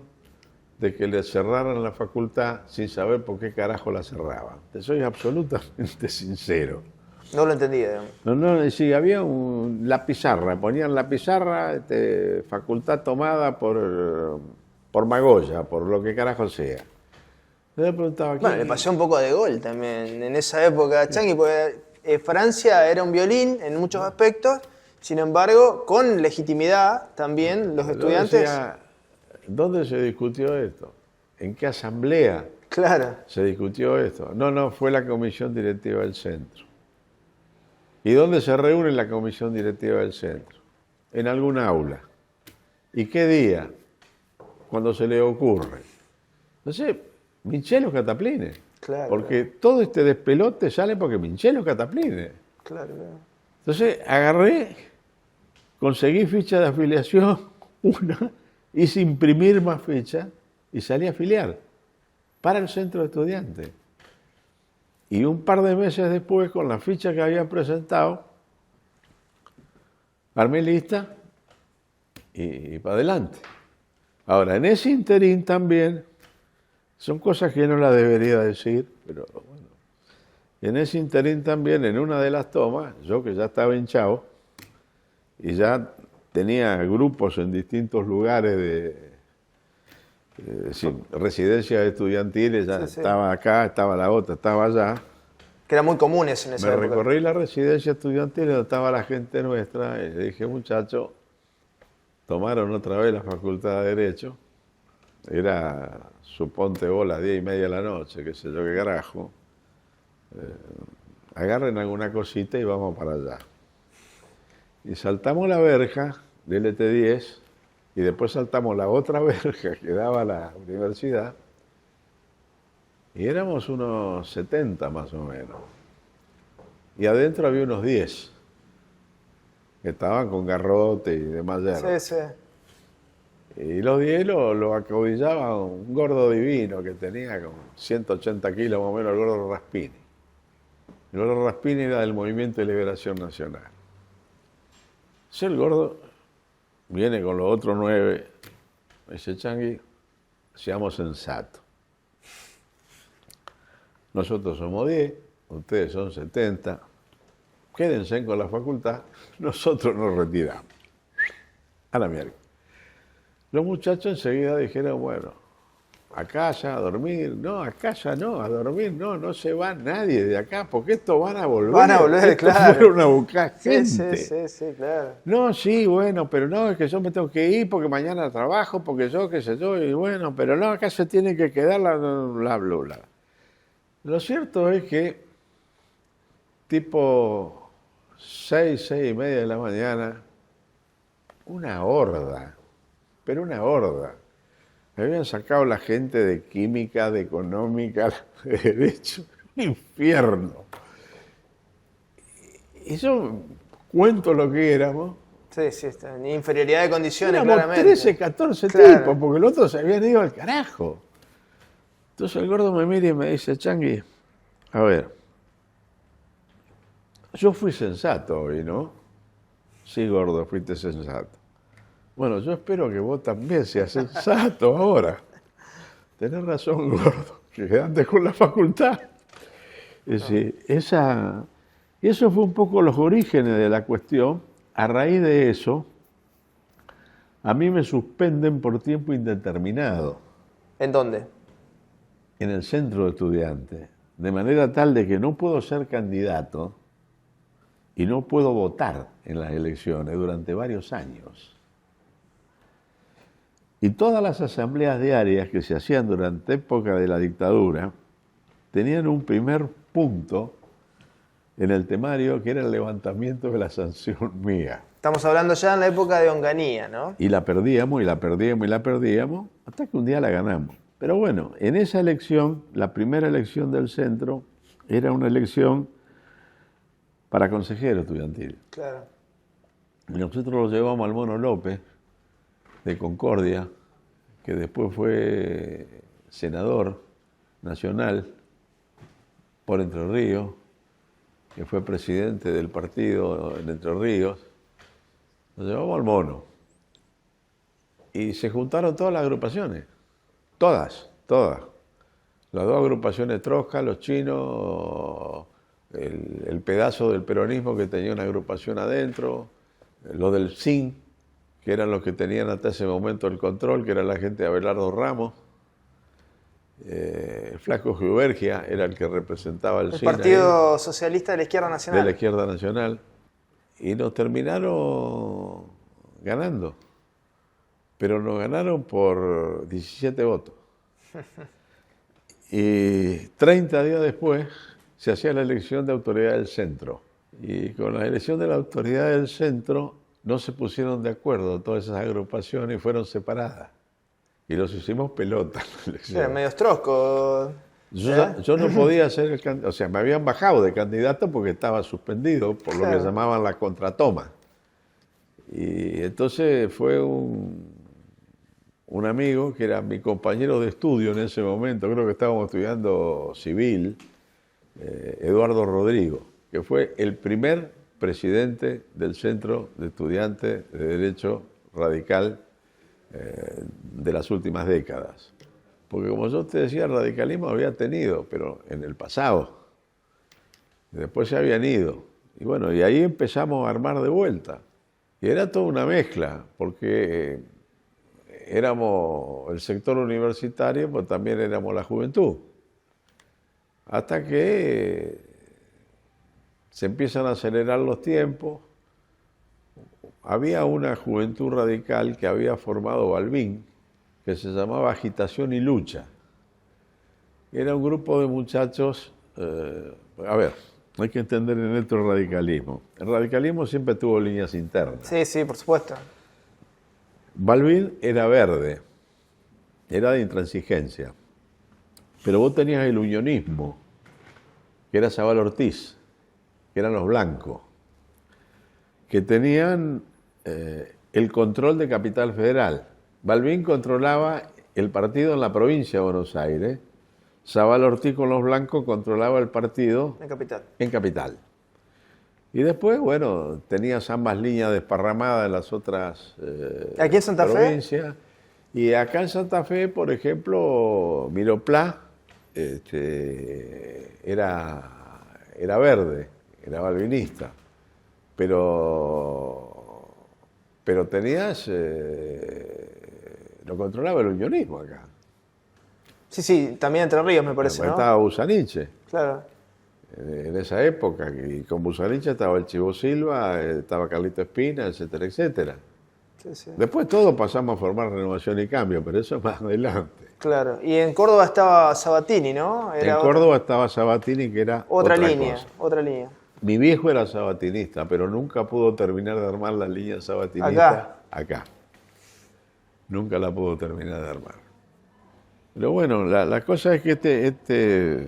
de que le cerraran la facultad sin saber por qué carajo la cerraban. Te soy absolutamente sincero. No lo entendía, digamos. No, sí, había la pizarra, ponían la pizarra, facultad tomada por Magoya, por lo que carajo sea. Yo le preguntaba, bueno, le pasó un poco de gol también en esa época, Changi, porque Francia era un violín en muchos aspectos. Sin embargo, con legitimidad también los estudiantes... Decía, ¿dónde se discutió esto? ¿En qué asamblea se discutió esto? No, fue la comisión directiva del centro. ¿Y dónde se reúne la comisión directiva del centro? En algún aula. ¿Y qué día? Cuando se le ocurre. Entonces, Michelo Catapline. Claro. Porque todo este despelote sale porque Michelo Catapline. Claro. Entonces, conseguí ficha de afiliación, hice imprimir más fichas y salí a afiliar para el centro de estudiantes. Y un par de meses después, con la ficha que había presentado, armé lista y para adelante. Ahora, en ese interín también, son cosas que no las debería decir, pero bueno, en ese interín también, en una de las tomas, yo que ya estaba hinchado y ya tenía grupos en distintos lugares de residencias estudiantiles, ya Sí. estaba acá, estaba la otra, estaba allá. Que eran muy comunes en esa Me época. recorrí la residencia estudiantil donde estaba la gente nuestra y le dije, muchachos, tomaron otra vez la Facultad de Derecho. Era, suponte vos, las 10:30 de la noche, qué sé yo, qué carajo. Agarren alguna cosita y vamos para allá. Y saltamos la verja del ET10 y después saltamos la otra verja que daba a la universidad y éramos unos 70 más o menos. Y adentro había unos 10 que estaban con garrote y demás hierro. Sí. Y los 10 lo acaudillaba un gordo divino que tenía como 180 kilos más o menos, el gordo Raspini. El gordo Raspini era del Movimiento de Liberación Nacional. Entonces el gordo viene con los otros 9, me dice, Changi, seamos sensatos. Nosotros somos 10, ustedes son 70, quédense con la facultad, nosotros nos retiramos. A la mierda. Los muchachos enseguida dijeron, bueno, acá ya a dormir, no, acá ya no, a dormir, no se va nadie de acá, porque estos van a volver. Van a volver, estos claro. fueron a buscar gente. Sí, claro. No, sí, bueno, pero no, es que yo me tengo que ir porque mañana trabajo, porque yo, qué sé yo, y bueno, pero no, acá se tiene que quedar la bla. Lo cierto es que tipo 6:30 de la mañana, una horda, pero una horda. Me habían sacado la gente de química, de económica, de derecho, un infierno. Y yo cuento lo que éramos. Sí, está. Inferioridad de condiciones, Éramos claramente. 13, 14 Claro. tipos, porque los otros se habían ido al carajo. Entonces el gordo me mira y me dice, Changi, a ver, yo fui sensato hoy, ¿no? Sí, gordo, fuiste sensato. Bueno, yo espero que vos también seas sensato ahora. Tenés razón, gordo, que quedaste con la facultad. Es decir, eso fue un poco los orígenes de la cuestión. A raíz de eso, a mí me suspenden por tiempo indeterminado ¿En dónde? en el centro de estudiantes, de manera tal de que no puedo ser candidato y no puedo votar en las elecciones durante varios años. Y todas las asambleas diarias que se hacían durante época de la dictadura tenían un primer punto en el temario que era el levantamiento de la sanción mía. Estamos hablando ya en la época de Onganía, ¿no? Y la perdíamos, hasta que un día la ganamos. Pero bueno, en esa elección, la primera elección del centro, era una elección para consejero estudiantil. Claro. Y nosotros lo llevamos al Mono López, de Concordia, que después fue senador nacional por Entre Ríos, que fue presidente del partido en Entre Ríos. Nos llevamos al Mono. Y se juntaron todas las agrupaciones. Todas. Las dos agrupaciones troscas, los chinos, el pedazo del peronismo que tenía una agrupación adentro, lo del CIN, que eran los que tenían hasta ese momento el control, que era la gente de Abelardo Ramos. El flaco Giubergia era el que representaba el CIN. El Partido Socialista de la Izquierda Nacional. De la Izquierda Nacional. Y nos terminaron ganando. Pero nos ganaron por 17 votos. Y 30 días después se hacía la elección de autoridad del centro. Y con la elección de la autoridad del centro no se pusieron de acuerdo todas esas agrupaciones y fueron separadas. Y los hicimos pelota. Eran medio troscos. Yo no podía ser el candidato, o sea, me habían bajado de candidato porque estaba suspendido por lo que llamaban la contratoma. Y entonces fue un amigo que era mi compañero de estudio en ese momento, creo que estábamos estudiando civil, Eduardo Rodrigo, que fue el primer presidente del Centro de Estudiantes de Derecho Radical de las últimas décadas. Porque como yo te decía, el radicalismo había tenido, pero en el pasado. Después se habían ido. Y bueno, y ahí empezamos a armar de vuelta. Y era toda una mezcla, porque éramos el sector universitario, pero también éramos la juventud. Hasta que se empiezan a acelerar los tiempos. Había una juventud radical que había formado Balbín, que se llamaba Agitación y Lucha. Era un grupo de muchachos, hay que entender en esto el radicalismo. El radicalismo siempre tuvo líneas internas. Sí, sí, por supuesto. Balbín era verde, era de intransigencia. Pero vos tenías el unionismo, que era Zabal Ortiz, que eran los blancos, que tenían el control de Capital Federal. Balbín controlaba el partido en la provincia de Buenos Aires. Zabal Ortiz con los blancos controlaba el partido en Capital. Y después, bueno, tenías ambas líneas desparramadas en las otras ¿Aquí en Santa provincias. Y acá en Santa Fe, por ejemplo, Miroplá era verde, era balbinista. Pero tenías, lo controlaba el unionismo acá. Sí, sí, también Entre Ríos me parece, ¿no? Estaba Busaniche. Claro. En esa época, y con Busaniche estaba el Chivo Silva, estaba Carlito Espina, etcétera, etcétera. Sí, sí. Después todos pasamos a formar Renovación y Cambio, pero eso es más adelante. Claro. Y en Córdoba estaba Sabatini, ¿no? En Córdoba estaba Sabatini, que era otra otra línea, cosa. otra línea. Mi viejo era sabatinista, pero nunca pudo terminar de armar la línea sabatinista acá. Nunca la pudo terminar de armar. Pero bueno, la cosa es que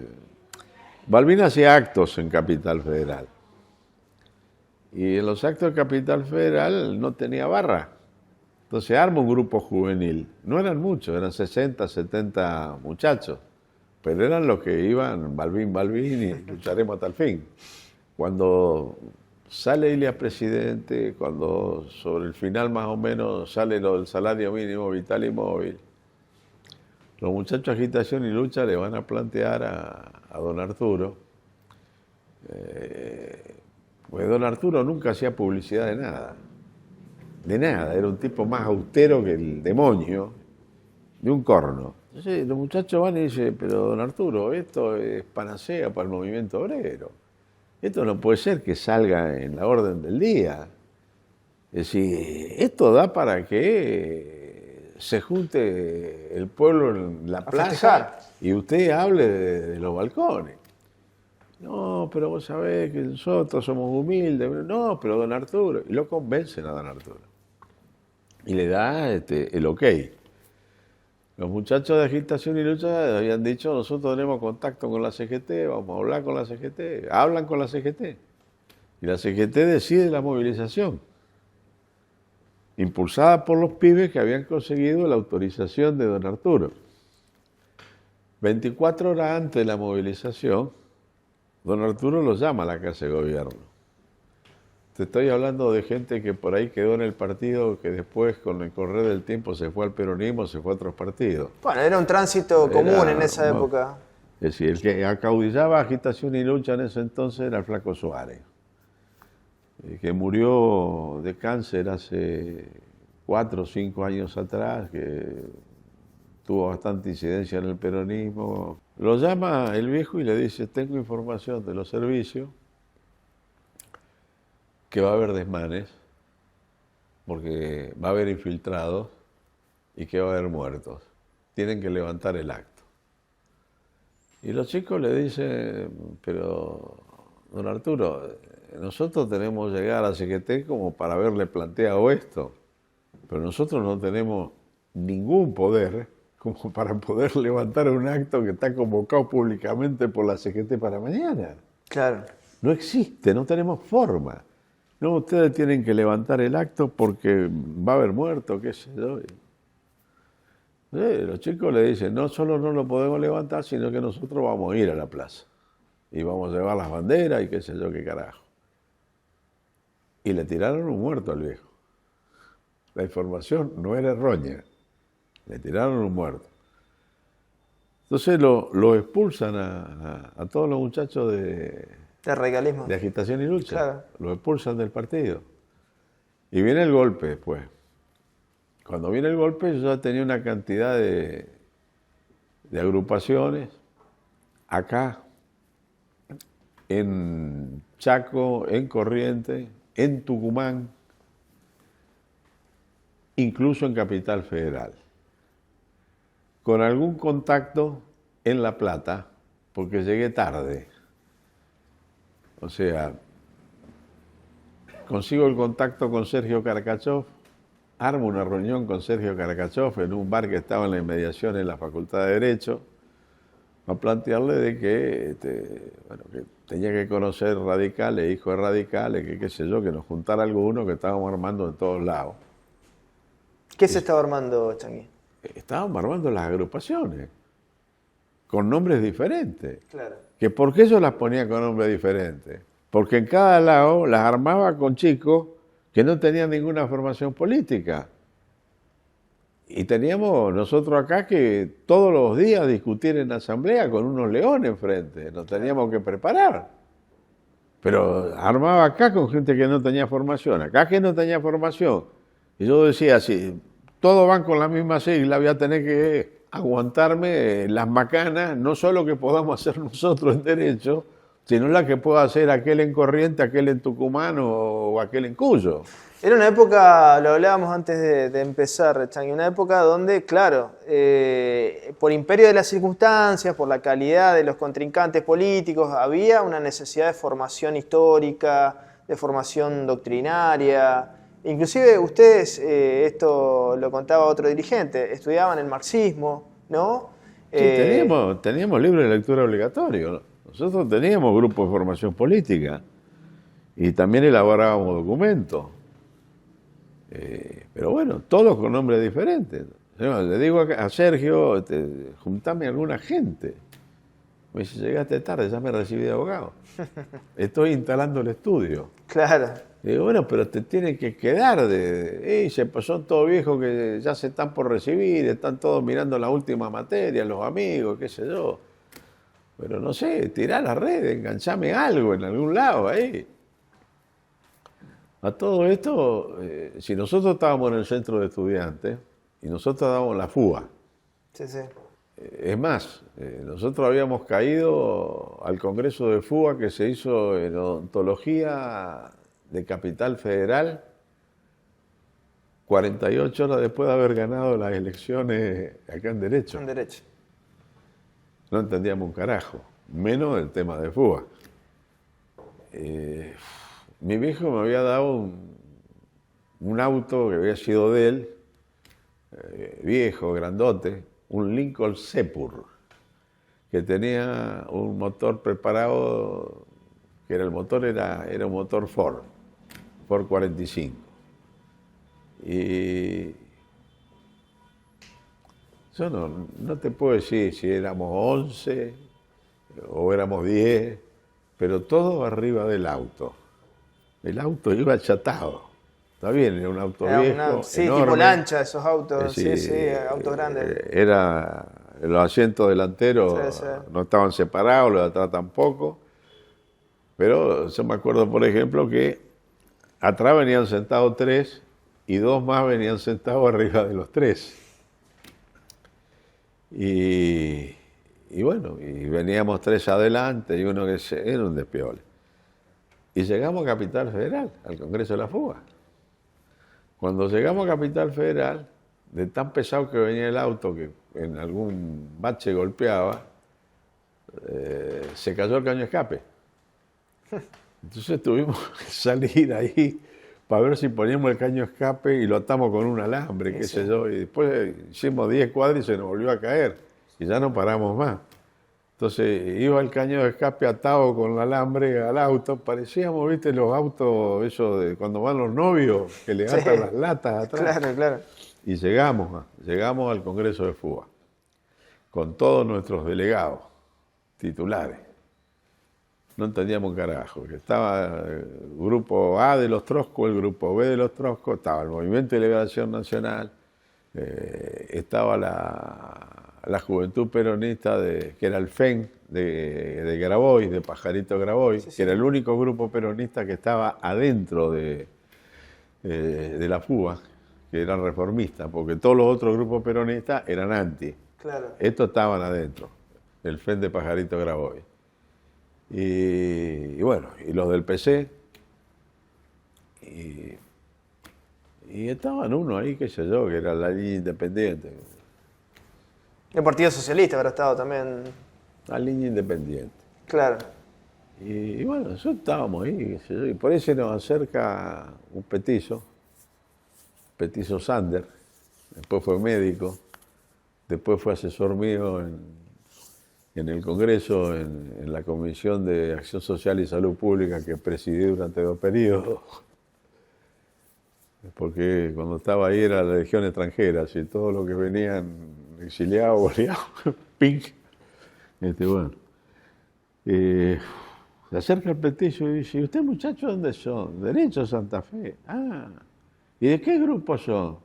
Balbín hacía actos en Capital Federal. Y en los actos de Capital Federal no tenía barra. Entonces arma un grupo juvenil. No eran muchos, eran 60, 70 muchachos. Pero eran los que iban Balbín y lucharemos hasta el fin. Cuando sale Ilia presidente, cuando sobre el final más o menos sale lo del salario mínimo vital y móvil, los muchachos de Agitación y Lucha le van a plantear a don Arturo, pues don Arturo nunca hacía publicidad de nada, era un tipo más austero que el demonio, de un corno. Entonces los muchachos van y dicen, pero don Arturo, esto es panacea para el movimiento obrero. Esto no puede ser que salga en la orden del día. Es decir, esto da para que se junte el pueblo en la plaza y usted hable de los balcones. No, pero vos sabés que nosotros somos humildes. No, pero don Arturo. Y lo convencen a don Arturo. Y le da el ok. Los muchachos de Agitación y Lucha habían dicho, nosotros tenemos contacto con la CGT, vamos a hablar con la CGT. Hablan con la CGT. Y la CGT decide la movilización, impulsada por los pibes que habían conseguido la autorización de don Arturo. 24 horas antes de la movilización, don Arturo los llama a la Casa de Gobierno. Te estoy hablando de gente que por ahí quedó en el partido, que después, con el correr del tiempo, se fue al peronismo, se fue a otros partidos. Bueno, era un tránsito común en esa época. Es decir, el que acaudillaba Agitación y Lucha en ese entonces era el Flaco Suárez, que murió de cáncer hace 4 o 5 años atrás, que tuvo bastante incidencia en el peronismo. Lo llama el viejo y le dice, tengo información de los servicios, que va a haber desmanes, porque va a haber infiltrados y que va a haber muertos. Tienen que levantar el acto. Y los chicos le dicen, pero don Arturo, nosotros tenemos llegada a la CGT como para haberle planteado esto, pero nosotros no tenemos ningún poder como para poder levantar un acto que está convocado públicamente por la CGT para mañana. Claro. No existe, no tenemos forma. No, ustedes tienen que levantar el acto porque va a haber muerto, qué sé yo. Los chicos le dicen, no solo no lo podemos levantar, sino que nosotros vamos a ir a la plaza. Y vamos a llevar las banderas y qué sé yo qué carajo. y le tiraron un muerto al viejo. La información no era errónea, le tiraron un muerto. Entonces lo expulsan a todos los muchachos De radicalismo. de agitación y lucha, Claro. lo expulsan del partido. Y viene el golpe después. Cuando viene el golpe yo ya tenía una cantidad de agrupaciones acá, en Chaco, en Corrientes, en Tucumán, incluso en Capital Federal, con algún contacto en La Plata, porque llegué tarde. O sea, consigo el contacto con Sergio Carcachov, armo una reunión con Sergio Carcachov en un bar que estaba en la inmediación en la Facultad de Derecho, a plantearle de que, que tenía que conocer radicales, hijos de radicales, que qué sé yo, que nos juntara alguno que estábamos armando en todos lados. ¿Qué se estaba armando, Changuí? Estábamos armando las agrupaciones, con nombres diferentes. Claro. ¿Que por qué yo las ponía con nombres diferentes? Porque en cada lado las armaba con chicos que no tenían ninguna formación política. Y teníamos nosotros acá que todos los días discutir en asamblea con unos leones enfrente, nos teníamos que preparar. Pero armaba acá con gente que no tenía formación, acá que no tenía formación. Y yo decía, si todos van con la misma sigla, voy a tener que aguantarme las macanas, no solo que podamos hacer nosotros en derecho, sino la que pueda hacer aquel en Corrientes, aquel en Tucumán o aquel en Cuyo. Era una época, lo hablábamos antes de empezar, Changuí, una época donde, claro, por imperio de las circunstancias, por la calidad de los contrincantes políticos, había una necesidad de formación histórica, de formación doctrinaria. Inclusive ustedes, esto lo contaba otro dirigente, estudiaban el marxismo, ¿no? Sí, teníamos libros de lectura obligatorio. Nosotros teníamos grupos de formación política y también elaborábamos documentos. Pero bueno, todos con nombres diferentes. Le digo a Sergio, juntame a alguna gente. Me dice, llegaste tarde, ya me recibí de abogado. Estoy instalando el estudio. Claro. Le digo, bueno, pero te tiene que quedar son todos viejos que ya se están por recibir, están todos mirando la última materia, los amigos, qué sé yo. Pero no sé, tirá la red, enganchame algo en algún lado ahí. A todo esto, si nosotros estábamos en el centro de estudiantes y nosotros dábamos la fuga. Sí, sí. Es más, nosotros habíamos caído al Congreso de Fuga que se hizo en odontología de Capital Federal 48 horas después de haber ganado las elecciones acá en Derecho. En Derecho. No entendíamos un carajo, menos el tema de fuga. Mi viejo me había dado un auto que había sido de él, viejo, grandote, un Lincoln Sepur, que tenía un motor preparado, que era un motor Ford 45. Y yo no te puedo decir si éramos 11 o éramos 10, pero todo arriba del auto. El auto iba achatado. Está bien, era un auto viejo, sí, enorme. tipo lancha, esos autos, sí, autos grandes. Los asientos delanteros Sí. no estaban separados, los de atrás tampoco. Pero yo me acuerdo, por ejemplo, que atrás venían sentados 3 y 2 más venían sentados arriba de los 3. Y bueno, y veníamos 3 adelante y uno que era un despiole. Y llegamos a Capital Federal, al Congreso de la Fuga. Cuando llegamos a Capital Federal, de tan pesado que venía el auto que en algún bache golpeaba, se cayó el caño de escape. Entonces tuvimos que salir ahí para ver si poníamos el caño de escape y lo atamos con un alambre, qué sé yo. Y después hicimos 10 cuadras y se nos volvió a caer. Y ya no paramos más. Entonces iba el caño de escape atado con el alambre al auto. Parecíamos, viste, los autos esos de cuando van los novios, que le atan las latas atrás. Claro. Y llegamos al Congreso de Fuga, con todos nuestros delegados titulares. no entendíamos un carajo. Que estaba el grupo A de los Trotskos, el grupo B de los Trotskos, estaba el Movimiento de Liberación Nacional, estaba la Juventud Peronista, que era el FEN de Grabois, de Pajarito Grabois, que era el único grupo peronista que estaba adentro de la FUBA, que eran reformistas, porque todos los otros grupos peronistas eran anti. Claro. Estos estaban adentro, el FEN de Pajarito Grabois. Y bueno, y los del PC, y estaban uno ahí, qué sé yo, que era la línea independiente. El Partido Socialista habrá estado también. La línea independiente. Claro. Y bueno, nosotros estábamos ahí, qué sé yo, y por ahí se nos acerca un petizo Sander, después fue médico, después fue asesor mío en el Congreso, en la Comisión de Acción Social y Salud Pública que presidí durante 2 periodos, porque cuando estaba ahí era la Legión Extranjera, así todos los que venían exiliados, boleados, pink. Bueno. Se acerca el petiso y dice, ¿y usted muchachos dónde son? Derecho Santa Fe. Ah, ¿y de qué grupo son?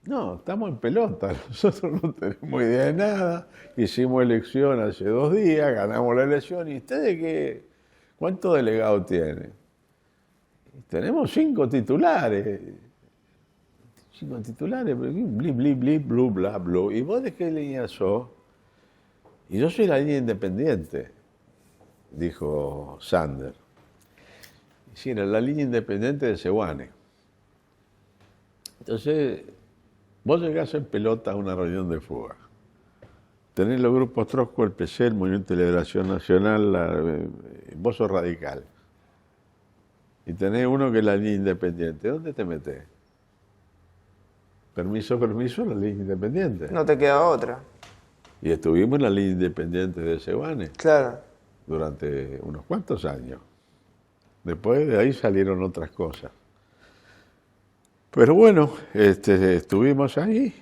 No, estamos en pelota, nosotros no tenemos idea de nada, hicimos elección hace 2 días, ganamos la elección, ¿y ustedes qué? ¿Cuántos delegados tienen? Tenemos 5 titulares. 5 titulares, blip, blip, blip, blu, bla, blu. ¿Y vos de qué línea sos? Y yo soy la línea independiente, dijo Sander. Sí, era la línea independiente de Sewane. Entonces, vos llegás en pelota a una reunión de fuga. Tenés los grupos Trotsko, el PC, el Movimiento de Liberación Nacional, vos sos radical. Y tenés uno que es la línea independiente. ¿Dónde te metés? Permiso, la línea independiente. No te queda otra. Y estuvimos en la línea independiente de Sewane. Claro. Durante unos cuantos años. Después de ahí salieron otras cosas. Pero bueno, estuvimos ahí,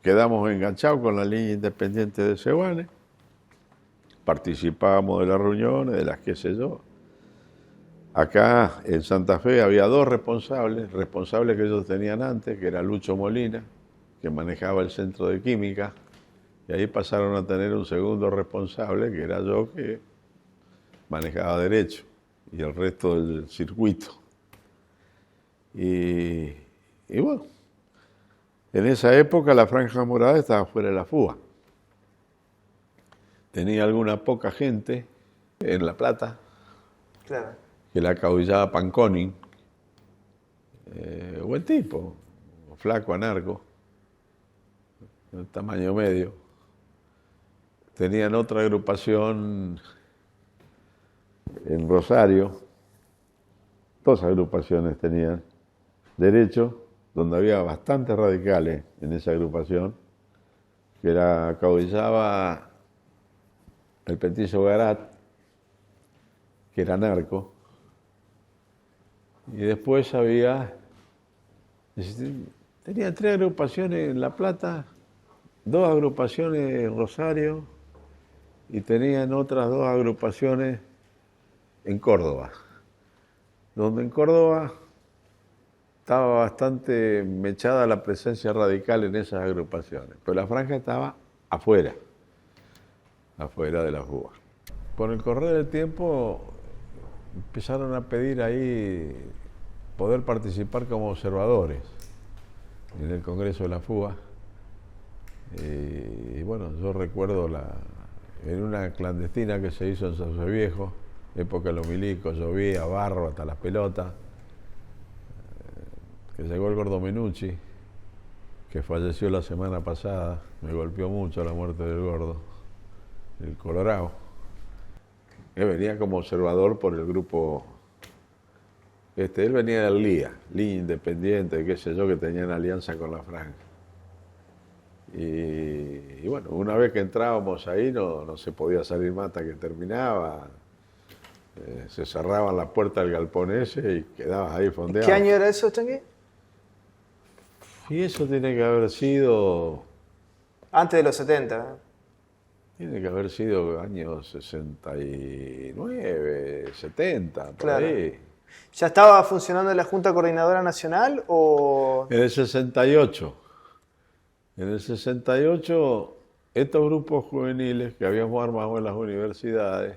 quedamos enganchados con la línea independiente de Sewane, participábamos de las reuniones, de las qué sé yo. Acá en Santa Fe había 2 responsables que ellos tenían antes, que era Lucho Molina, que manejaba el centro de química, y ahí pasaron a tener un segundo responsable, que era yo, que manejaba derecho, y el resto del circuito. Y bueno, en esa época la Franja Morada estaba fuera de la FUBA. Tenía alguna poca gente en La Plata, Claro. que la caudillaba Panconi, buen tipo, flaco, anarco, de tamaño medio. Tenían otra agrupación en Rosario, 2 agrupaciones tenían. Derecho, donde había bastantes radicales en esa agrupación, que caudillaba el petiso Garat, que era narco, y después tenía 3 agrupaciones en La Plata, 2 agrupaciones en Rosario, y tenían otras 2 agrupaciones en Córdoba, donde en Córdoba estaba bastante mechada la presencia radical en esas agrupaciones, pero la Franja estaba afuera de la FUBA. Con el correr del tiempo empezaron a pedir ahí poder participar como observadores en el Congreso de la FUBA. Y bueno, yo recuerdo en una clandestina que se hizo en Sauce Viejo, época de los milicos, llovía, barro hasta las pelotas, que llegó el Gordo Menucci, que falleció la semana pasada, me golpeó mucho la muerte del Gordo, el Colorado. Él venía como observador por el grupo, él venía del Línea Independiente, qué sé yo, que tenían alianza con la Franja. Y bueno, una vez que entrábamos ahí no se podía salir más hasta que terminaba. Se cerraban las puertas del galpón ese y quedabas ahí fondeado. ¿Qué año era eso, Chanqui? Y eso tiene que haber sido... Antes de los 70. Tiene que haber sido años 69, 70, por Claro. ahí. ¿Ya estaba funcionando la Junta Coordinadora Nacional o...? En el 68. En el 68, estos grupos juveniles que habíamos armado en las universidades,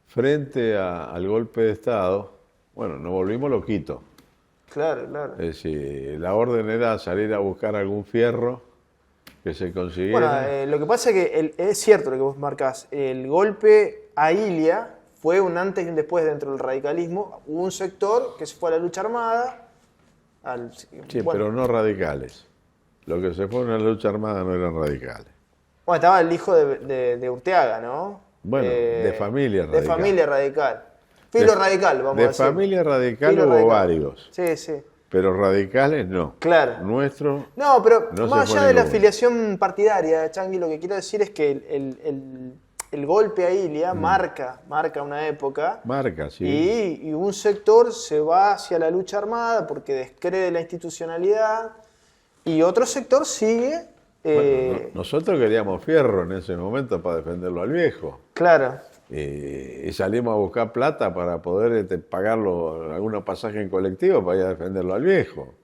frente al golpe de Estado, bueno, nos volvimos loquitos. Claro, claro. Es decir, la orden era salir a buscar algún fierro que se Bueno, consiguiera. lo que pasa es que es cierto lo que vos marcás. El golpe a Ilia fue un antes y un después dentro del radicalismo. Hubo un sector que se fue a la lucha armada. Sí, Bueno, pero no radicales. Los que se fueron a la lucha armada no eran radicales. bueno, estaba el hijo de Urteaga, ¿no? Bueno, de familia De radical. familia radical. Filo De- radical, vamos a De decir. familia radical Filo hubo radical. varios, Sí, sí. pero radicales no. Claro. Nuestro, No, pero No se más fue allá de la ninguno. afiliación partidaria, Changi, lo que quiero decir es que el golpe a Ilia marca una época. marca, sí. Y un sector se va hacia la lucha armada porque descree la institucionalidad y otro sector sigue. Bueno, nosotros queríamos fierro en ese momento para defenderlo al viejo. Claro, Y salimos a buscar plata para poder pagarlo algunos pasajes en colectivo para ir a defenderlo al viejo.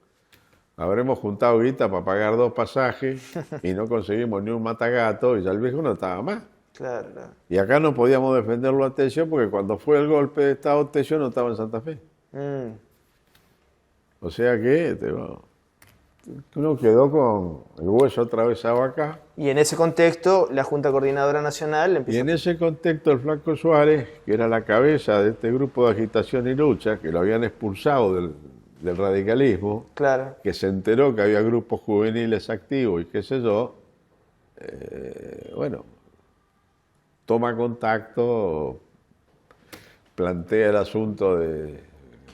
Habremos juntado guita para pagar 2 pasajes y no conseguimos ni un matagato y ya el viejo no estaba más. claro, claro. Y acá no podíamos defenderlo a Tesio porque cuando fue el golpe de Estado, Tesio no estaba en Santa Fe. Mm. O sea que uno quedó con el hueso atravesado acá. Y en ese contexto, la Junta Coordinadora Nacional Y empieza en ese contexto el Flaco Suárez, que era la cabeza de este grupo de agitación y lucha, que lo habían expulsado del radicalismo, Claro, que se enteró que había grupos juveniles activos y qué sé yo, bueno, toma contacto, plantea el asunto de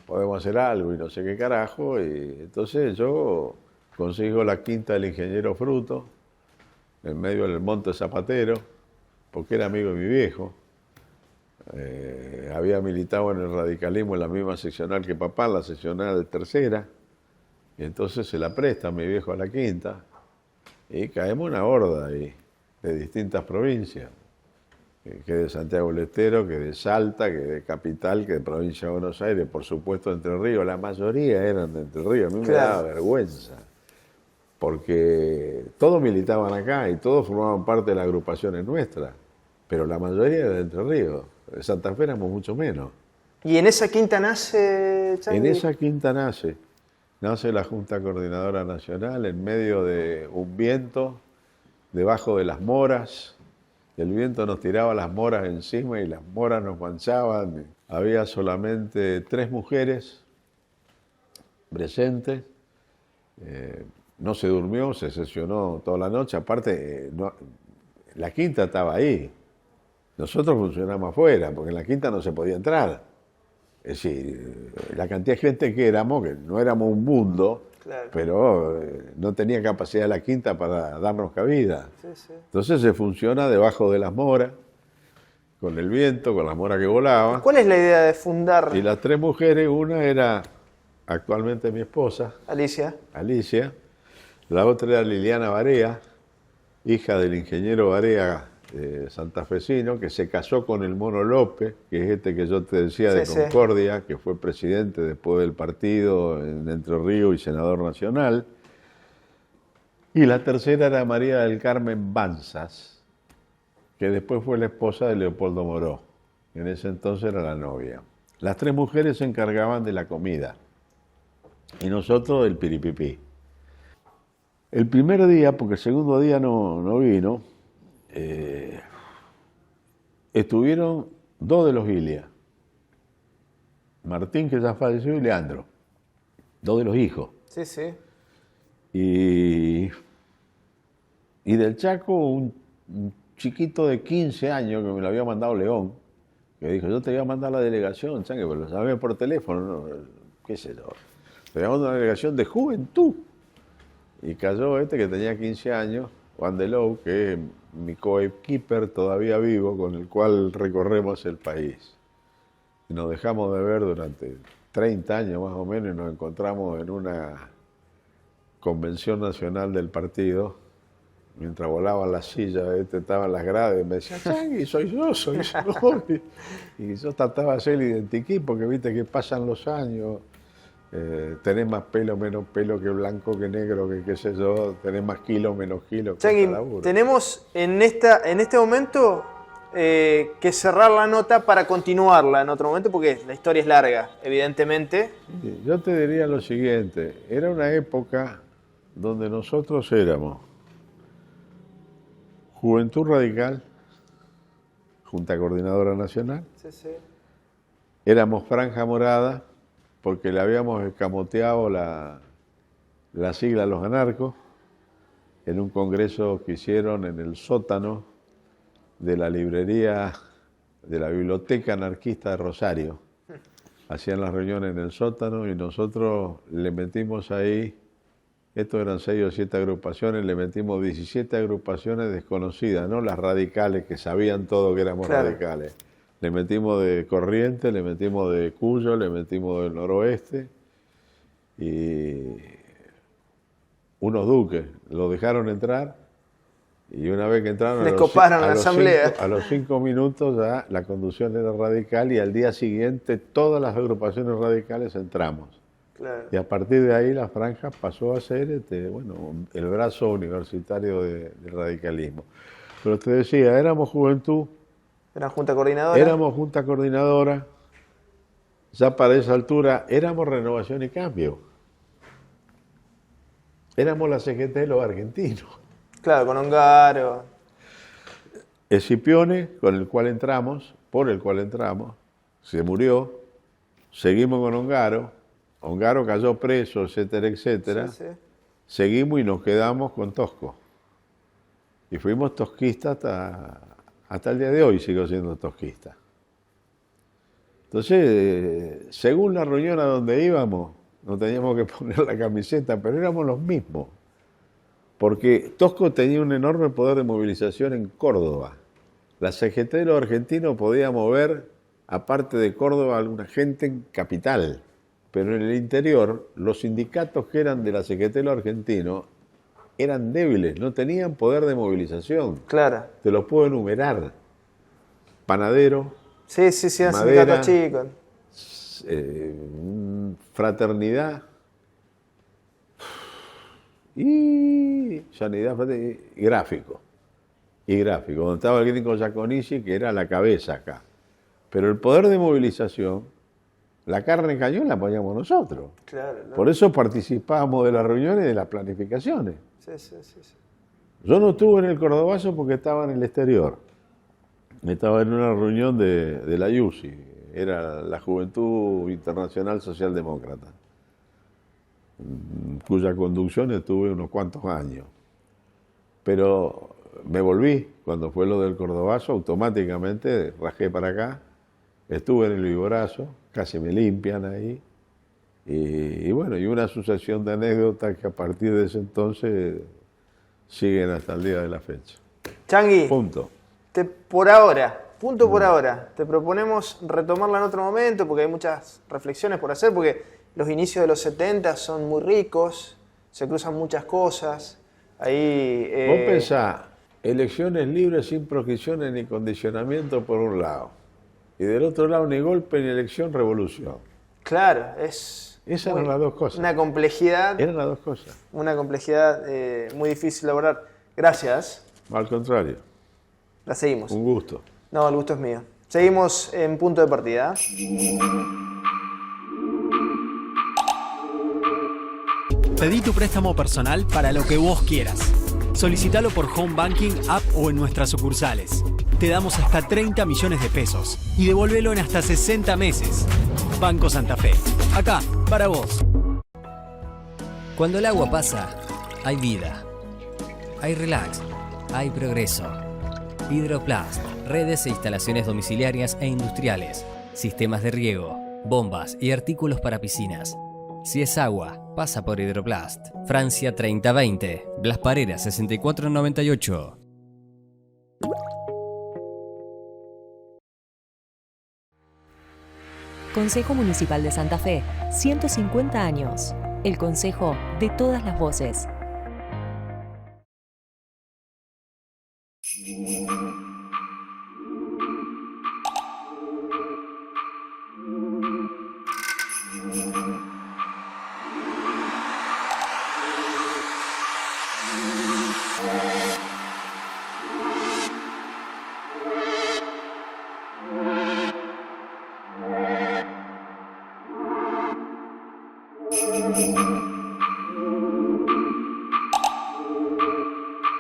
podemos hacer algo y no sé qué carajo, y entonces yo consigo la quinta del ingeniero Fruto, en medio del Monte Zapatero, porque era amigo de mi viejo. Había militado en el radicalismo en la misma seccional que papá, la seccional tercera, y entonces se la presta a mi viejo a la quinta, y caemos una horda ahí, de distintas provincias, que de Santiago del Estero, que de Salta, que de Capital, que de Provincia de Buenos Aires, por supuesto de Entre Ríos, la mayoría eran de Entre Ríos, a mí me Claro. daba vergüenza, porque todos militaban acá y todos formaban parte de las agrupaciones nuestras, pero la mayoría era de Entre Ríos, de Santa Fe éramos mucho menos. ¿Y en esa quinta nace, Changi? En esa quinta nace la Junta Coordinadora Nacional en medio de un viento, debajo de las moras. El viento nos tiraba las moras encima y las moras nos manchaban. Había solamente 3 mujeres presentes. No se durmió, se sesionó toda la noche. Aparte, la quinta estaba ahí. Nosotros funcionamos afuera, porque en la quinta no se podía entrar. Es decir, la cantidad de gente que éramos, que no éramos un mundo, Claro. pero no tenía capacidad la quinta para darnos cabida. Sí, sí. Entonces se funciona debajo de las moras, con el viento, con las moras que volaban. ¿Cuál es la idea de fundar, Y las 3 mujeres, una era actualmente mi esposa, Alicia? Alicia, la otra era Liliana Barea, hija del ingeniero Barea santafesino, que se casó con el Mono López, que es este que yo te decía de Sí, sí. Concordia, que fue presidente después del partido en Entre Ríos y senador nacional. Y la tercera era María del Carmen Banzas, que después fue la esposa de Leopoldo Moró. En ese entonces era la novia. Las 3 mujeres se encargaban de la comida y nosotros del piripipí. El primer día, porque el segundo día no vino, estuvieron 2 de los Ilia, Martín, que ya falleció, y Leandro, 2 de los hijos. Sí, sí. Y del Chaco, un chiquito de 15 años que me lo había mandado León, que dijo, yo te voy a mandar la delegación, Changue, pero lo llamé por teléfono, ¿no? Qué sé yo. Te voy a mandar una delegación de juventud. Y cayó este que tenía 15 años, Juan de Lou, que es mi coequiper todavía vivo, con el cual recorremos el país. Y nos dejamos de ver durante 30 años más o menos y nos encontramos en una convención nacional del partido mientras volaban las sillas, estaban las gradas, y me decía, Changi, soy yo. Y yo trataba de hacer el identikit, porque viste que pasan los años, tenés más pelo, menos pelo, que blanco, que negro, que qué sé yo, tenés más kilos, menos kilos. Changi, tenemos en este momento que cerrar la nota para continuarla en otro momento, porque la historia es larga, evidentemente. Yo te diría lo siguiente, era una época donde nosotros éramos Juventud Radical, Junta Coordinadora Nacional, Sí. éramos Franja Morada, porque le habíamos escamoteado la sigla a los anarcos, en un congreso que hicieron en el sótano de la librería, de la Biblioteca Anarquista de Rosario. Hacían las reuniones en el sótano y nosotros le metimos ahí, estos eran 6 o 7 agrupaciones, le metimos 17 agrupaciones desconocidas, no las radicales que sabían todo que éramos radicales. Le metimos de Corrientes, le metimos de Cuyo, le metimos del Noroeste y unos duques, lo dejaron entrar y una vez que entraron les coparon la asamblea. A los 5 minutos ya la conducción era radical y al día siguiente todas las agrupaciones radicales entramos. Claro. Y a partir de ahí la franja pasó a ser el brazo universitario del radicalismo. Pero te decía, éramos juventud. ¿Eran Junta Coordinadora? Éramos Junta Coordinadora. Ya para esa altura éramos Renovación y Cambio. Éramos la CGT de los argentinos. Claro, con Ongaro. Escipione, por el cual entramos, se murió. Seguimos con Ongaro. Ongaro cayó preso, etcétera, etcétera. Sí. Seguimos y nos quedamos con Tosco. Y fuimos tosquistas hasta el día de hoy, sigo siendo tosquista. Entonces, según la reunión a donde íbamos, no teníamos que poner la camiseta, pero éramos los mismos. Porque Tosco tenía un enorme poder de movilización en Córdoba. La CGT de los argentinos podía mover, aparte de Córdoba, a alguna gente en capital. Pero en el interior, los sindicatos que eran de la CGT de los argentinos eran débiles, no tenían poder de movilización. Claro. Te los puedo enumerar. Panadero. Sí, Madera, sindicatos chicos. Fraternidad. Y Sanidad y Gráfico. Donde estaba el gringo Giaconici, que era la cabeza acá. Pero el poder de movilización, la carne en cañón la poníamos nosotros. Claro, ¿no? Por eso participábamos de las reuniones y de las planificaciones. Sí. Yo no estuve en el Cordobazo porque estaba en el exterior. Estaba en una reunión de la IUCI, era la Juventud Internacional Socialdemócrata, cuya conducción estuve unos cuantos años. Pero me volví, cuando fue lo del Cordobazo, automáticamente rajé para acá, estuve en el Viborazo, casi me limpian ahí, y bueno, y una sucesión de anécdotas que a partir de ese entonces siguen hasta el día de la fecha. Changi. Punto. Por ahora, por ahora. Te proponemos retomarla en otro momento porque hay muchas reflexiones por hacer, porque los inicios de los 70 son muy ricos, se cruzan muchas cosas. Ahí, Vos pensás, elecciones libres sin proscripciones ni condicionamiento por un lado, y del otro lado ni golpe ni elección, revolución. Claro, esas eran las dos cosas. Una complejidad. Eran las dos cosas. Una complejidad muy difícil de abordar. Gracias. Al contrario. La seguimos. Un gusto. No, el gusto es mío. Seguimos en punto de partida. Pedí tu préstamo personal para lo que vos quieras. Solicítalo por Home Banking, app o en nuestras sucursales. Te damos hasta 30 millones de pesos y devolvelo en hasta 60 meses. Banco Santa Fe. Acá, para vos. Cuando el agua pasa, hay vida. Hay relax. Hay progreso. Hidroplast, redes e instalaciones domiciliarias e industriales, sistemas de riego, bombas y artículos para piscinas. Si es agua, pasa por Hidroplast. Francia 3020, Blas Parera 6498. Consejo Municipal de Santa Fe, 150 años. El consejo de todas las voces.